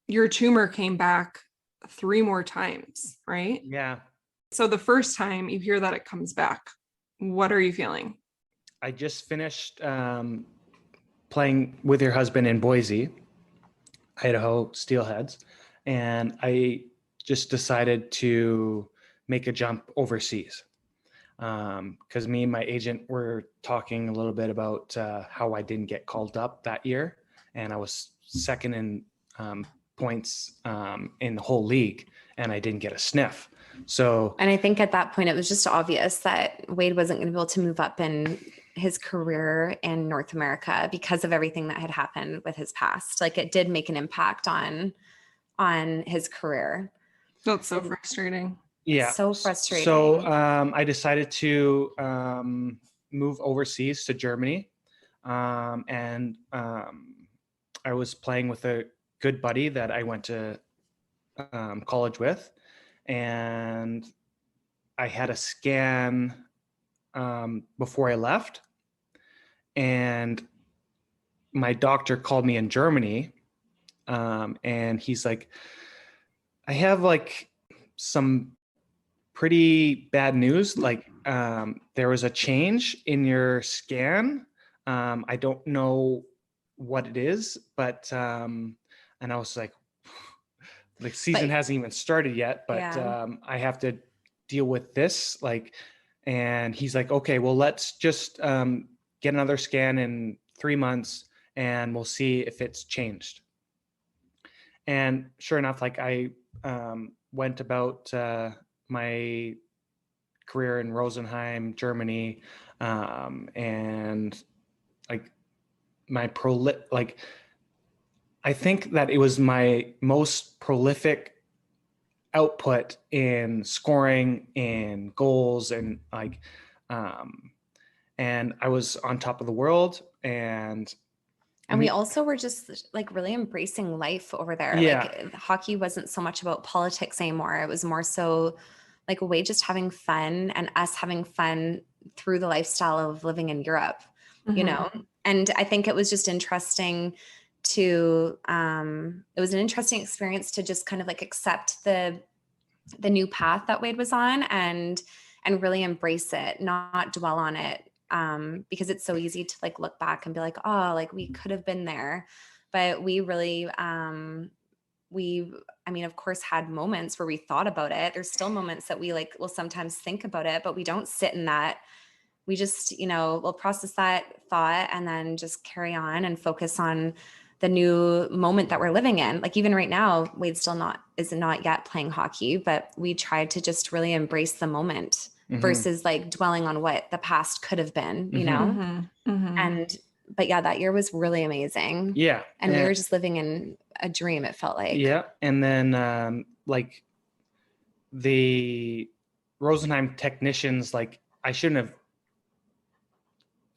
your tumor came back 3 more times, right? Yeah. So the first time you hear that it comes back, what are you feeling? I just finished playing with your husband in Boise, Idaho Steelheads, and I just decided to make a jump overseas. Because me and my agent were talking a little bit about how I didn't get called up that year, and I was second in points in the whole league, and I didn't get a sniff. So, and I think at that point it was just obvious that Wade wasn't going to be able to move up in his career in North America because of everything that had happened with his past. Like it did make an impact on his career. That's so frustrating. Yeah. So frustrating. So I decided to move overseas to Germany. And I was playing with a good buddy that I went to college with. And I had a scan before I left. And my doctor called me in Germany. And he's like, I have like some pretty bad news. Like there was a change in your scan. I don't know what it is, but and I was like, the season hasn't even started yet, but I have to deal with this. Like, and he's like, okay, well, let's just get another scan in 3 months and we'll see if it's changed. And sure enough, like I went about my career in Rosenheim, Germany, and like I think that it was my most prolific output in scoring, in goals, and like, and I was on top of the world, and we also were just like really embracing life over there. Yeah. Like hockey wasn't so much about politics anymore. It was more so like a way just having fun and us having fun through the lifestyle of living in Europe, you know? And I think it was just interesting to, it was an interesting experience to just kind of like accept the new path that Wade was on and really embrace it, not dwell on it. Because it's so easy to like look back and be like, oh, like we could have been there. But we really, I mean, of course, had moments where we thought about it. There's still moments that we like will sometimes think about it, but we don't sit in that. We just, we'll process that thought and then just carry on and focus on the new moment that we're living in. Like even right now, Wade is not yet playing hockey, but we tried to just really embrace the moment versus like dwelling on what the past could have been, you know? But yeah, that year was really amazing. Yeah. And we were just living in a dream, it felt like. Yeah. And then like the Rosenheim technicians, like I shouldn't have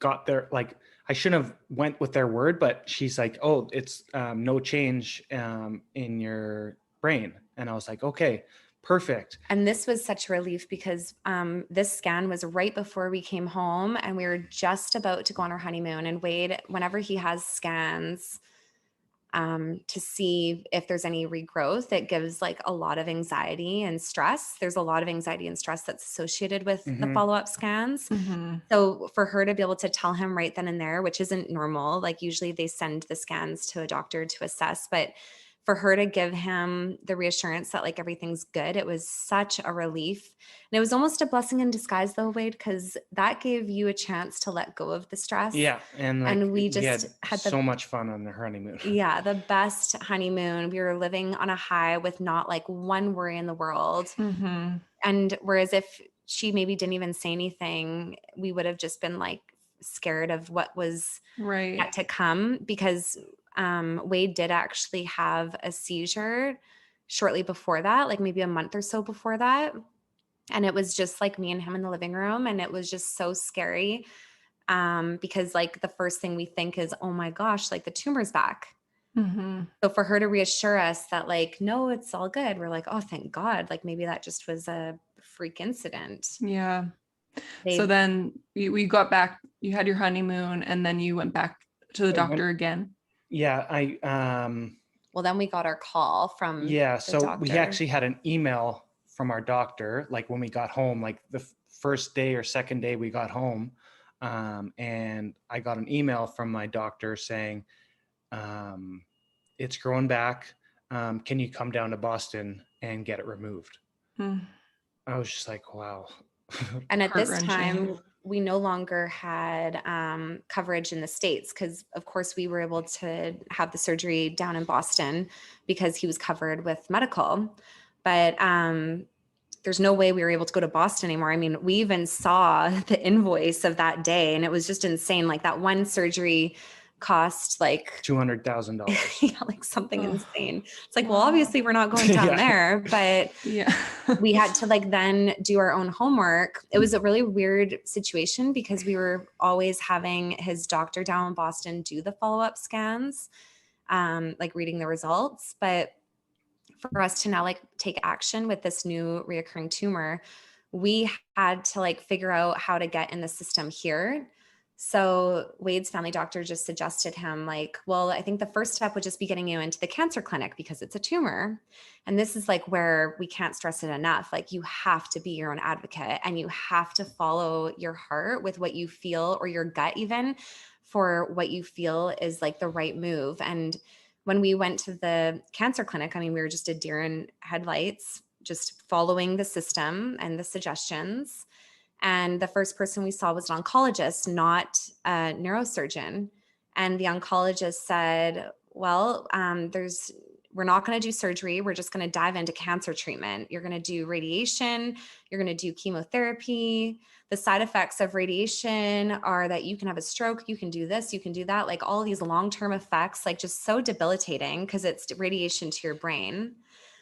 got there. Like I shouldn't have went with their word, but she's like, oh, it's no change in your brain. And I was like, okay, perfect. And this was such a relief because this scan was right before we came home and we were just about to go on our honeymoon. And Wade, whenever he has scans to see if there's any regrowth, it gives like a lot of anxiety and stress. There's a lot of anxiety and stress that's associated with the follow-up scans. So for her to be able to tell him right then and there, which isn't normal, like usually they send the scans to a doctor to assess, but for her to give him the reassurance that like everything's good, it was such a relief. And it was almost a blessing in disguise though, Wade, because that gave you a chance to let go of the stress. Yeah. And like, we just had so much fun on the honeymoon. Yeah, the best honeymoon. We were living on a high with not like one worry in the world. And whereas if she maybe didn't even say anything, we would have just been like scared of what was yet to come, because Wade did actually have a seizure shortly before that, like maybe a month or so before that. And it was just like me and him in the living room. And it was just so scary. because like the first thing we think is, oh my gosh, like the tumor's back. Mm-hmm. So for her to reassure us that like, no, it's all good. We're like, oh, thank God. Like maybe that just was a freak incident. Yeah. So then we got back, you had your honeymoon, and then you went back to the doctor again. Yeah. Well, then we got our call from the so doctor. we actually had an email from our doctor, like when we got home, like the first day or second day we got home. And I got an email from my doctor saying, it's growing back. Can you come down to Boston and get it removed? I was just like, wow. And at this time, we no longer had coverage in the States because, of course, we were able to have the surgery down in Boston because he was covered with medical. But there's no way we were able to go to Boston anymore. I mean, we even saw the invoice of that day, and it was just insane. Like that one surgery cost like $200,000. yeah, like something insane. It's like, well, obviously we're not going down there, but we had to like then do our own homework. It was a really weird situation because we were always having his doctor down in Boston do the follow-up scans, like reading the results. But for us to now like take action with this new reoccurring tumor, we had to like figure out how to get in the system here. So Wade's family doctor just suggested him like, well, I think the first step would just be getting you into the cancer clinic because it's a tumor. And this is like where we can't stress it enough. Like you have to be your own advocate and you have to follow your heart with what you feel, or your gut even, for what you feel is like the right move. And when we went to the cancer clinic, I mean, we were just a deer in headlights, just following the system and the suggestions. And the first person we saw was an oncologist, not a neurosurgeon. And the oncologist said, well, we're not going to do surgery. We're just going to dive into cancer treatment. You're going to do radiation. You're going to do chemotherapy. The side effects of radiation are that you can have a stroke. You can do this, you can do that. Like all these long-term effects, like just so debilitating because it's radiation to your brain.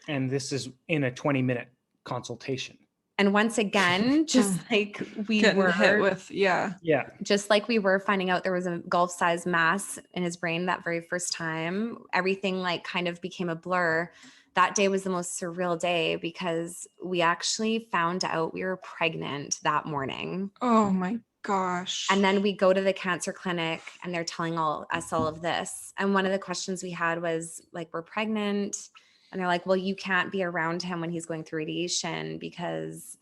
And this is in a 20-minute consultation. And once again, just like we were hit with, just like we were finding out there was a golf-sized mass in his brain that very first time, everything like kind of became a blur. That day was the most surreal day because we actually found out we were pregnant that morning. Oh my gosh. And then we go to the cancer clinic and they're telling us all of this. And one of the questions we had was like, we're pregnant. And they're like, well, you can't be around him when he's going through radiation because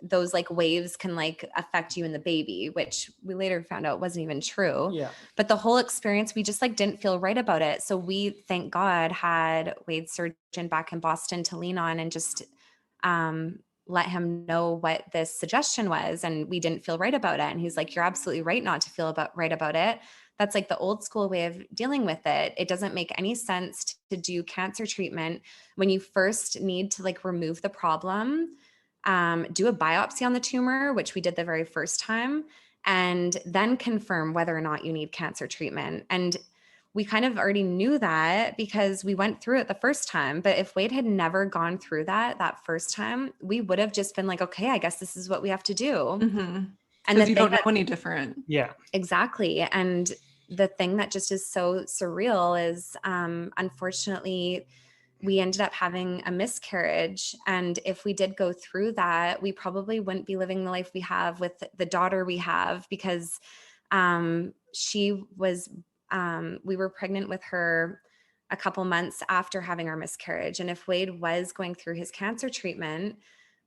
those like waves can like affect you and the baby, which we later found out wasn't even true. Yeah. But the whole experience, we just like didn't feel right about it. So we, thank God, had Wade's surgeon back in Boston to lean on and just let him know what this suggestion was. And we didn't feel right about it. And he's like, you're absolutely right not to feel right about it. That's like the old school way of dealing with it. It doesn't make any sense to do cancer treatment when you first need to like remove the problem, do a biopsy on the tumor, which we did the very first time, and then confirm whether or not you need cancer treatment. And we kind of already knew that because we went through it the first time. But if Wade had never gone through that first time, we would have just been like, okay, I guess this is what we have to do. Mm-hmm. And you don't know any different. Yeah, exactly. And the thing that just is so surreal is, unfortunately, we ended up having a miscarriage. And if we did go through that, we probably wouldn't be living the life we have with the daughter we have because she was, we were pregnant with her a couple months after having our miscarriage. And if Wade was going through his cancer treatment,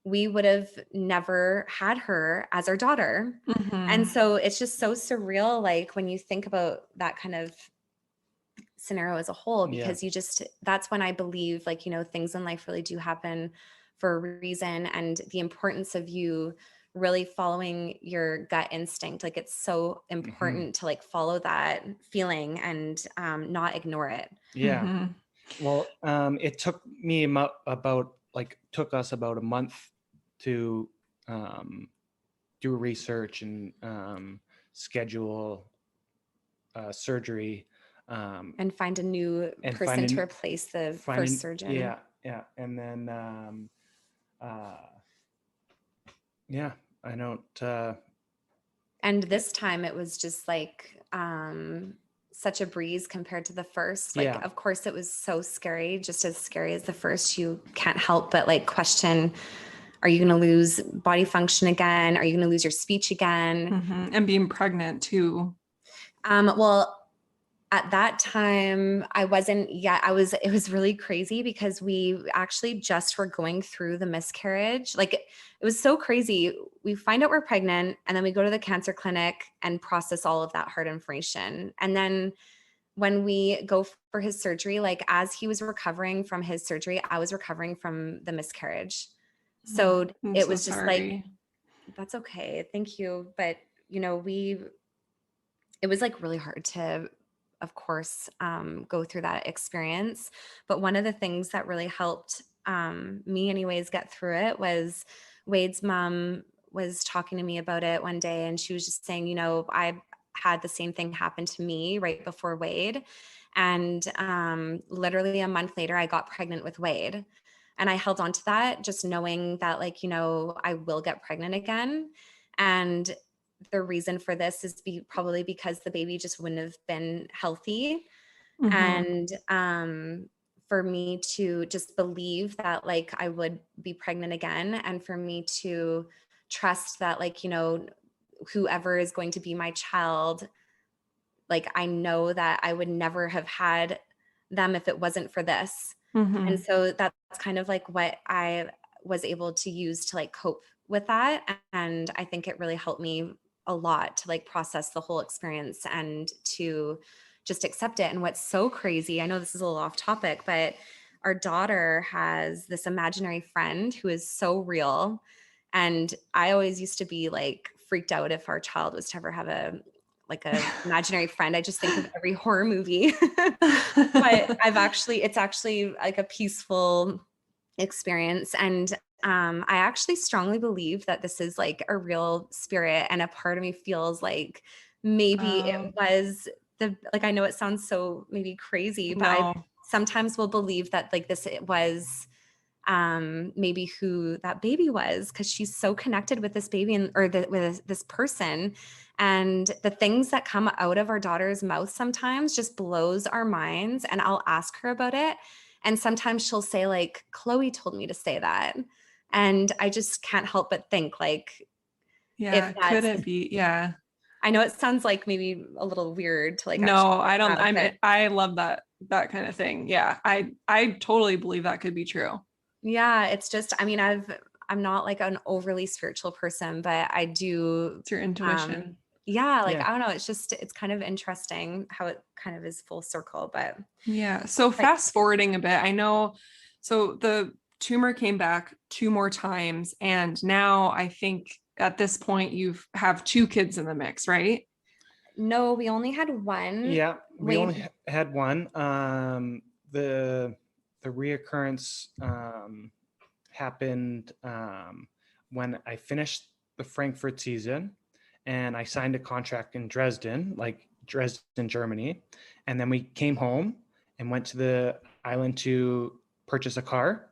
we would have never had her as our daughter. Mm-hmm. And so it's just so surreal, like when you think about that kind of scenario as a whole, because that's when I believe like, things in life really do happen for a reason. And the importance of you really following your gut instinct, like it's so important to like follow that feeling and not ignore it. Yeah. Mm-hmm. Well, it took me took us about a month to do research and schedule surgery. And find a new person to replace the first surgeon. Yeah. And then, I don't, And this time it was just like such a breeze compared to the first. Like, Yeah. of course, it was so scary, just as scary as the first. You can't help but like question, are you going to lose body function again? Are you going to lose your speech again? And being pregnant too. Well, at that time, I wasn't yet. It was really crazy because we actually just were going through the miscarriage. Like, it was so crazy. We find out we're pregnant, and then we go to the cancer clinic and process all of that hard information. And then when we go for his surgery, like as he was recovering from his surgery, I was recovering from the miscarriage. So I'm it so was just sorry. like, that's okay. Thank you. But, you know, it was like really hard to, of course, go through that experience. But one of the things that really helped me, anyways, get through it was Wade's mom was talking to me about it one day, and she was just saying, you know, I had the same thing happen to me right before Wade. And literally a month later, I got pregnant with Wade. And I held on to that, just knowing that, like, you know, I will get pregnant again. And the reason for this is probably because the baby just wouldn't have been healthy. And for me to just believe that like I would be pregnant again, and for me to trust that, like, you know, whoever is going to be my child, like I know that I would never have had them if it wasn't for this. And so that's kind of like what I was able to use to like cope with that. And I think it really helped me a lot to like process the whole experience and to just accept it. And what's so crazy, I know this is a little off topic, but our daughter has this imaginary friend who is so real. And I always used to be like freaked out if our child was to ever have a imaginary friend. I just think of every horror movie. But it's actually like a peaceful experience. And I actually strongly believe that this is like a real spirit. And a part of me feels like maybe it was like, I know it sounds so maybe crazy, but I sometimes will believe that like it was maybe who that baby was, because she's so connected with this baby with this person. And the things that come out of our daughter's mouth sometimes just blows our minds. And I'll ask her about it. And sometimes she'll say like, Chloe told me to say that. And I just can't help but think like, if that's, could it be? Yeah. I know it sounds like maybe a little weird to like, No, I don't. but I love that kind of thing. Yeah. I totally believe that could be true. yeah, it's just, I mean, I'm not like an overly spiritual person, but I do. It's your intuition. Yeah, like I don't know. It's kind of interesting how it kind of is full circle, but yeah. So fast forwarding a bit, I know. So the tumor came back 2 more times, and now I think at this point you have 2 kids in the mix, right? No, we only had one. Yeah, we only had one. The reoccurrence happened when I finished the Frankfurt season, and I signed a contract in Dresden, Germany. And then we came home and went to the island to purchase a car.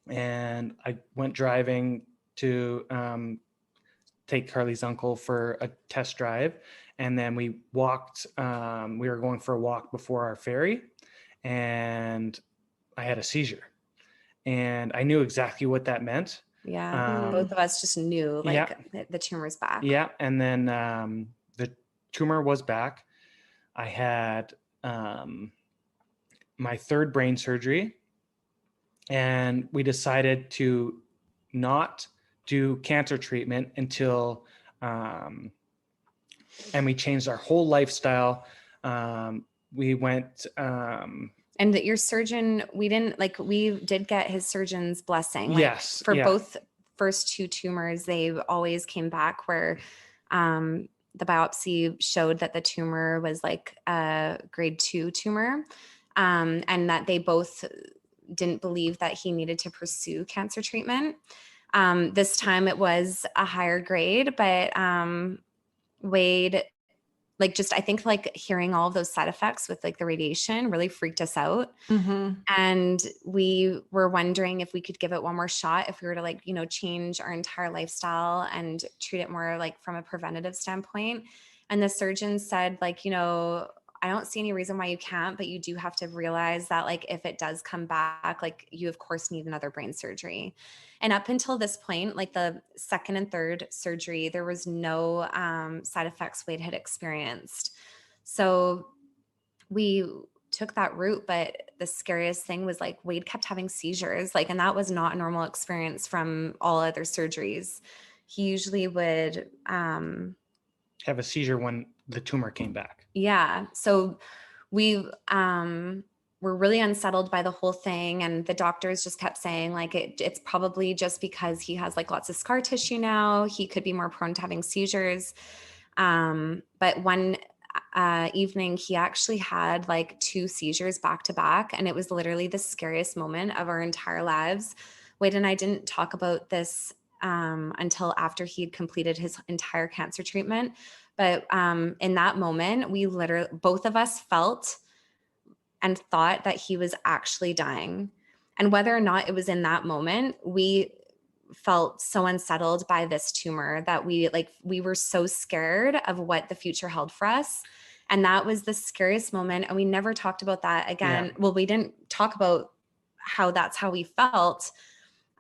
And I went driving to take Carly's uncle for a test drive. And then we walked, we were going for a walk before our ferry, and I had a seizure. And I knew exactly what that meant. Yeah, both of us just knew like the tumor's back. Yeah, and then the tumor was back. I had my 3rd brain surgery, and we decided to not do cancer treatment until, and we changed our whole lifestyle. We went. And that your surgeon, we did get his surgeon's blessing. Like, yes. For both first 2 tumors, they always came back where the biopsy showed that the tumor was like a grade 2 tumor, and that they both didn't believe that he needed to pursue cancer treatment. This time it was a higher grade, but Wade like, just, I think like hearing all of those side effects with like the radiation really freaked us out. Mm-hmm. And we were wondering if we could give it one more shot, if we were to like, change our entire lifestyle and treat it more like from a preventative standpoint. And the surgeon said, like, I don't see any reason why you can't, but you do have to realize that like if it does come back, like you of course need another brain surgery. And up until this point, like the second and third surgery, there was no side effects Wade had experienced. So we took that route, but the scariest thing was like Wade kept having seizures, like, and that was not a normal experience from all other surgeries. He usually would Have a seizure when the tumor came back. yeah. So we were really unsettled by the whole thing. And the doctors just kept saying like it's probably just because he has like lots of scar tissue now. He could be more prone to having seizures. But one evening, he actually had like 2 seizures back to back. And it was literally the scariest moment of our entire lives. Wade and I didn't talk about this until after he had completed his entire cancer treatment. But in that moment, we literally, both of us felt and thought that he was actually dying. And whether or not it was in that moment, we felt so unsettled by this tumor that we were so scared of what the future held for us. And that was the scariest moment. And we never talked about that again. Yeah. Well, we didn't talk about how that's how we felt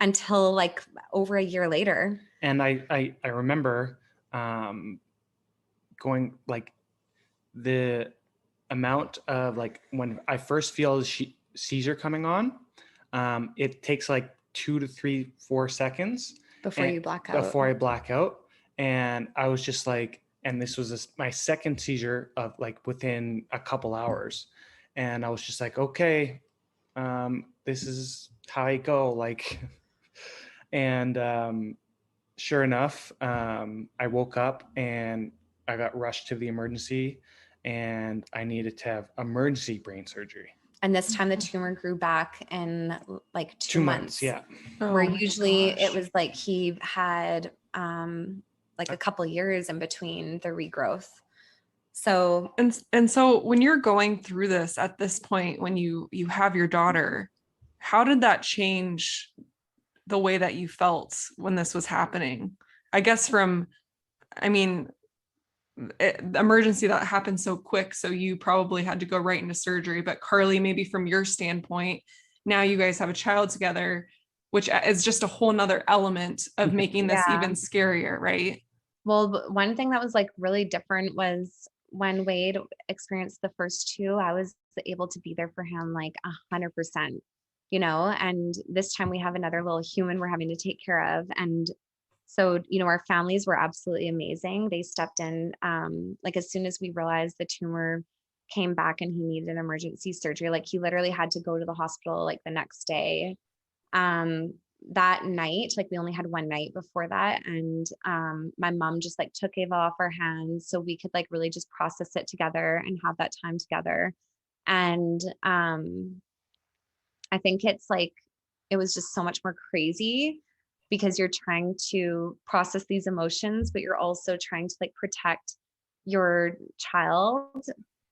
until like over a year later. And I remember going like the amount of like when I first feel the seizure coming on, it takes like 2 to 3, 4 seconds Before you black out. before I black out. And I was just like, and this was my second seizure of like within a couple hours. And I was just like, okay, this is how I go. Like, and sure enough, I woke up and I got rushed to the emergency and I needed to have emergency brain surgery. And this time the tumor grew back in like 2 months. Yeah. Where Oh my usually gosh. it was like he had like a couple years in between the regrowth. So And so when you're going through this at this point, when you have your daughter, how did that change the way that you felt when this was happening? I guess the emergency that happened so quick, so you probably had to go right into surgery. But Carly, maybe from your standpoint, now you guys have a child together, which is just a whole nother element of making this Yeah. even scarier, right? Well, one thing that was like really different was when Wade experienced the first 2, I was able to be there for him like 100%, and this time we have another little human we're having to take care of. And so, our families were absolutely amazing. They stepped in, like as soon as we realized the tumor came back and he needed an emergency surgery, like he literally had to go to the hospital like the next day. That night, like we only had one night before that. And my mom just like took Ava off our hands so we could like really just process it together and have that time together. And I think it's like, it was just so much more crazy because you're trying to process these emotions, but you're also trying to like protect your child.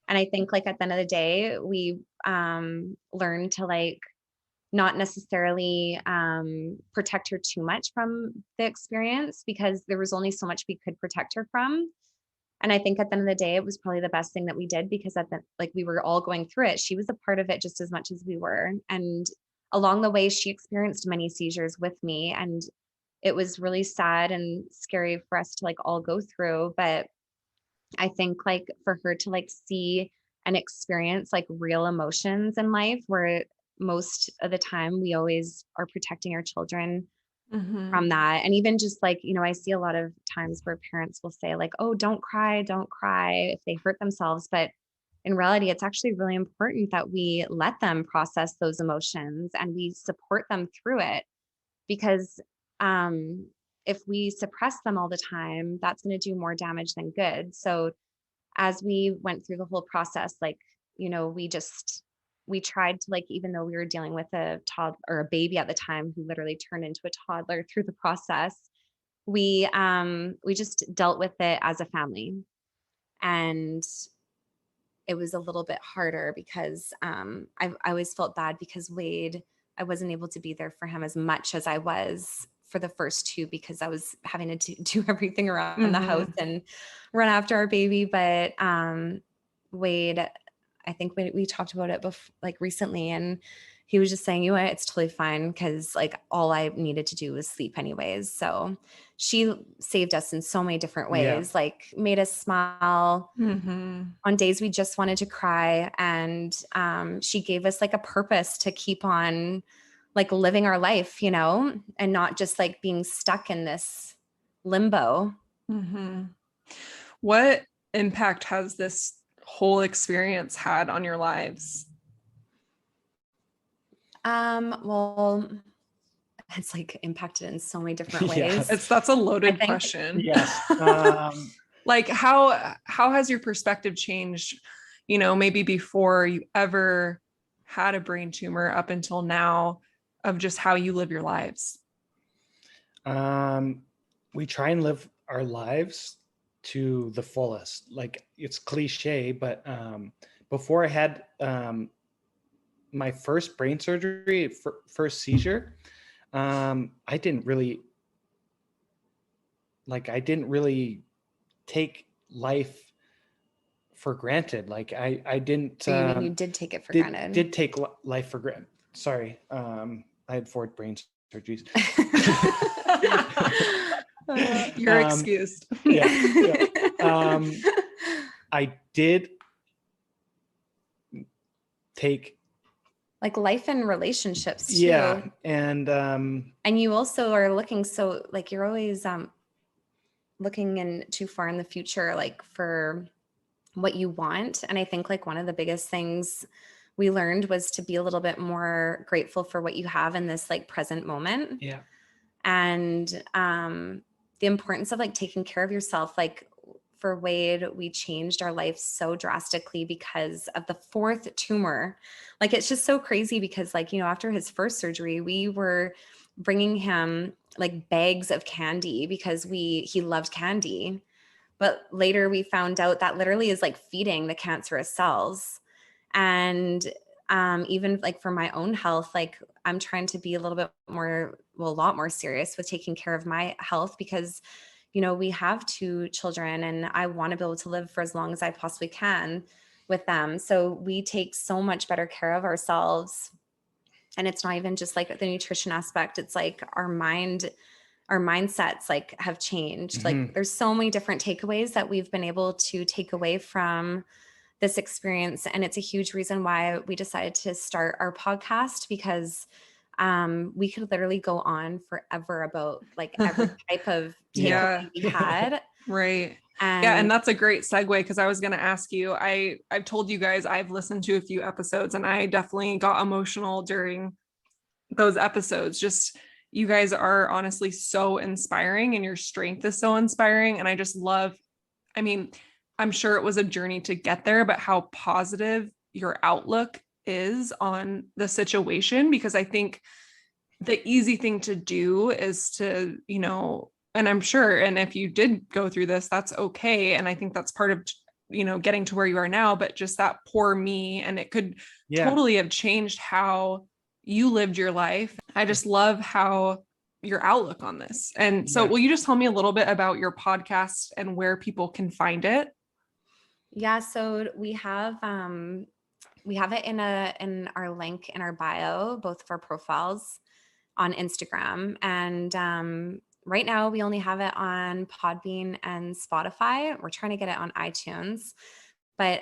And I think like at the end of the day, we learned to like not necessarily protect her too much from the experience because there was only so much we could protect her from. And I think at the end of the day, it was probably the best thing that we did because we were all going through it. She was a part of it just as much as we were. And along the way, she experienced many seizures with me. And it was really sad and scary for us to like all go through. But I think like for her to like see and experience like real emotions in life where most of the time we always are protecting our children from that. And even just like, I see a lot of times where parents will say like, oh, don't cry if they hurt themselves. But in reality, it's actually really important that we let them process those emotions and we support them through it because if we suppress them all the time, that's going to do more damage than good. So as we went through the whole process, like, we tried to like, even though we were dealing with a toddler or a baby at the time who literally turned into a toddler through the process, we just dealt with it as a family. And it was a little bit harder because I always felt bad because Wade, I wasn't able to be there for him as much as I was for the first two, because I was having to do everything around the house and run after our baby. But Wade, I think we talked about it before, like recently, and he was just saying, you know what, it's totally fine, because like all I needed to do was sleep anyways. So she saved us in so many different ways, like made us smile on days we just wanted to cry. And she gave us like a purpose to keep on like living our life, you know, and not just like being stuck in this limbo. What impact has this whole experience had on your lives? Well, it's like impacted in so many different ways. That's a loaded question. Yes. Like how has your perspective changed, you know, maybe before you ever had a brain tumor up until now, of just how you live your lives? We try and live our lives to the fullest. Like, it's cliche, but before I had my first brain surgery, first seizure, I didn't really take life for granted. Like I didn't. So you mean you did take it for granted? Did take life for granted. Sorry, I had 4 brain surgeries. You're excused. I did take like life and relationships too. And you also are looking, so like you're always looking in too far in the future, like for what you want. And I think like one of the biggest things we learned was to be a little bit more grateful for what you have in this like present moment. Yeah. And the importance of like taking care of yourself. Like for Wade, we changed our life so drastically because of the 4th tumor. Like, it's just so crazy because like, you know, after his first surgery, we were bringing him like bags of candy because he loved candy. But later we found out that literally is like feeding the cancerous cells. And even like for my own health, like I'm trying to be a little bit more, well, a lot more serious with taking care of my health, because, you know, we have 2 children and I want to be able to live for as long as I possibly can with them. So we take so much better care of ourselves. And it's not even just like the nutrition aspect. It's like our mindsets like have changed. Like there's so many different takeaways that we've been able to take away from this experience. And it's a huge reason why we decided to start our podcast, because we could literally go on forever about like every type of takeaway we had. Right. And that's a great segue, because I was going to ask you, I've told you guys, I've listened to a few episodes and I definitely got emotional during those episodes. Just, you guys are honestly so inspiring and your strength is so inspiring. And I just love, I mean, I'm sure it was a journey to get there, but how positive your outlook is on the situation, because I think the easy thing to do is to, you know, and I'm sure, and if you did go through this, that's okay. And I think that's part of, you know, getting to where you are now, but just that poor me, and it could totally have changed how you lived your life. I just love how your outlook on this. And so will you just tell me a little bit about your podcast and where people can find it? Yeah. So we have it in our link in our bio, both of our profiles on Instagram. And right now we only have it on Podbean and Spotify. We're trying to get it on iTunes, but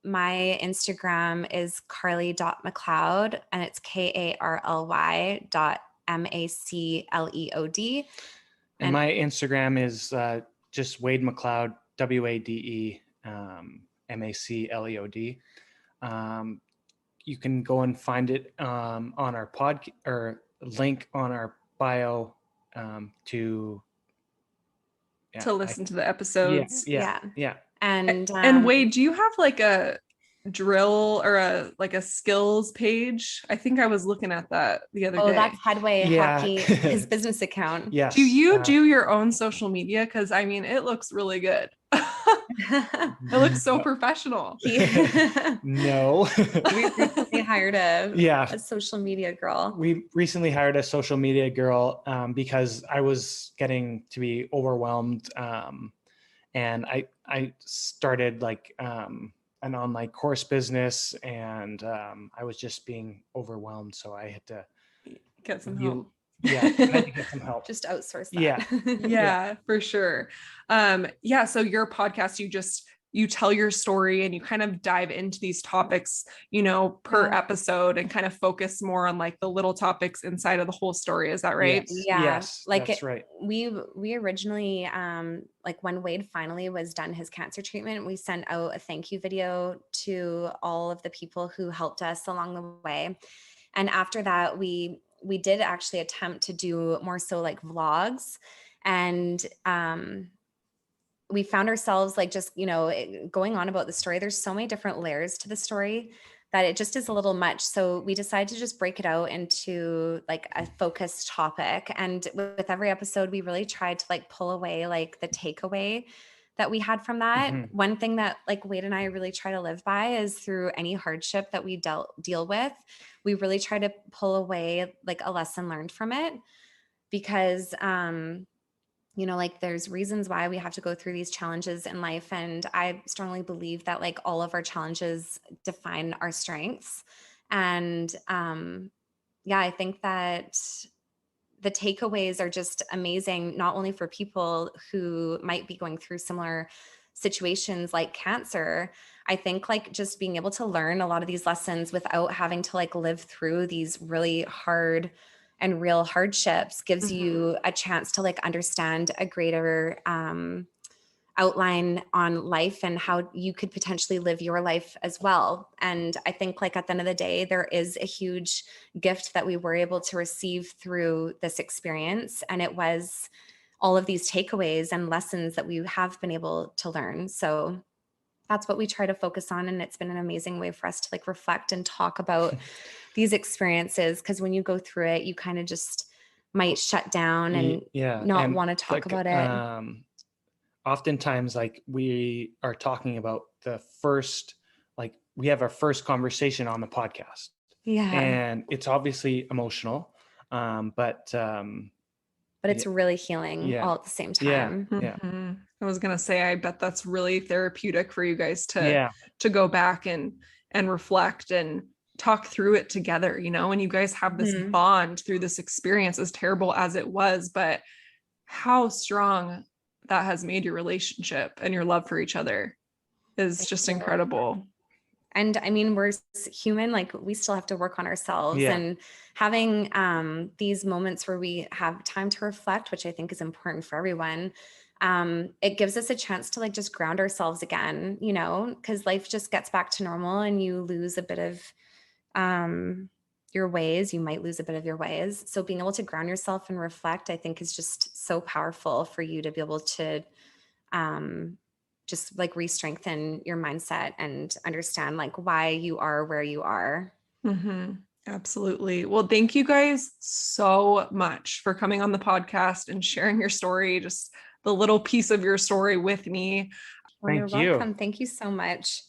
my Instagram is carly.macleod, and it's KARLY.MACLEOD. And my Instagram is just Wade Macleod, WADE MACLEOD. You can go and find it on our or link on our bio to listen to the episodes. Yeah. And Wade, do you have like a drill or a skills page? I think I was looking at that the other day. That's Headway Hockey, his business account. Yes. Do you do your own social media? Because I mean, it looks really good. It looks so professional. No. We recently hired a social media girl. We recently hired a social media girl because I was getting to be overwhelmed. And I started like an online course business, and I was just being overwhelmed. So I had to get some help. Yeah, I had to get some help. Just outsource that. Yeah, for sure. So your podcast, you tell your story and you kind of dive into these topics, per episode, and kind of focus more on like the little topics inside of the whole story. Is that right? Yes, like that's right. We originally, like when Wade finally was done his cancer treatment, we sent out a thank you video to all of the people who helped us along the way. And after that, we did actually attempt to do more so like vlogs, and we found ourselves like just, going on about the story. There's so many different layers to the story that it just is a little much. So we decided to just break it out into like a focused topic. And with every episode, we really tried to like pull away like the takeaway that we had from that. Mm-hmm. One thing that like Wade and I really try to live by is through any hardship that we deal with, we really try to pull away like a lesson learned from it, because like there's reasons why we have to go through these challenges in life. And I strongly believe that like all of our challenges define our strengths. And I think that the takeaways are just amazing, not only for people who might be going through similar situations like cancer. I think like just being able to learn a lot of these lessons without having to like live through these really hard and real hardships gives you a chance to like understand a greater outline on life and how you could potentially live your life as well. And I think like at the end of the day, there is a huge gift that we were able to receive through this experience. And it was all of these takeaways and lessons that we have been able to learn. So that's what we try to focus on. And it's been an amazing way for us to like reflect and talk about these experiences. Because when you go through it, you kind of just might shut down and not want to talk about it. Oftentimes, like we are talking about we have our first conversation on the podcast. Yeah. And it's obviously emotional. But it's really healing all at the same time. Yeah. I was going to say, I bet that's really therapeutic for you guys to go back and reflect and talk through it together, and you guys have this bond through this experience, as terrible as it was, but how strong that has made your relationship and your love for each other is just incredible. And I mean, we're human, like we still have to work on ourselves, and having these moments where we have time to reflect, which I think is important for everyone. It gives us a chance to like just ground ourselves again, because life just gets back to normal and you lose a bit of your ways. You might lose a bit of your ways. So being able to ground yourself and reflect, I think is just so powerful for you to be able to just like re-strengthen your mindset and understand like why you are where you are. Absolutely. Well, thank you guys so much for coming on the podcast and sharing your story, just the little piece of your story with me. Well, you're welcome. Thank you so much.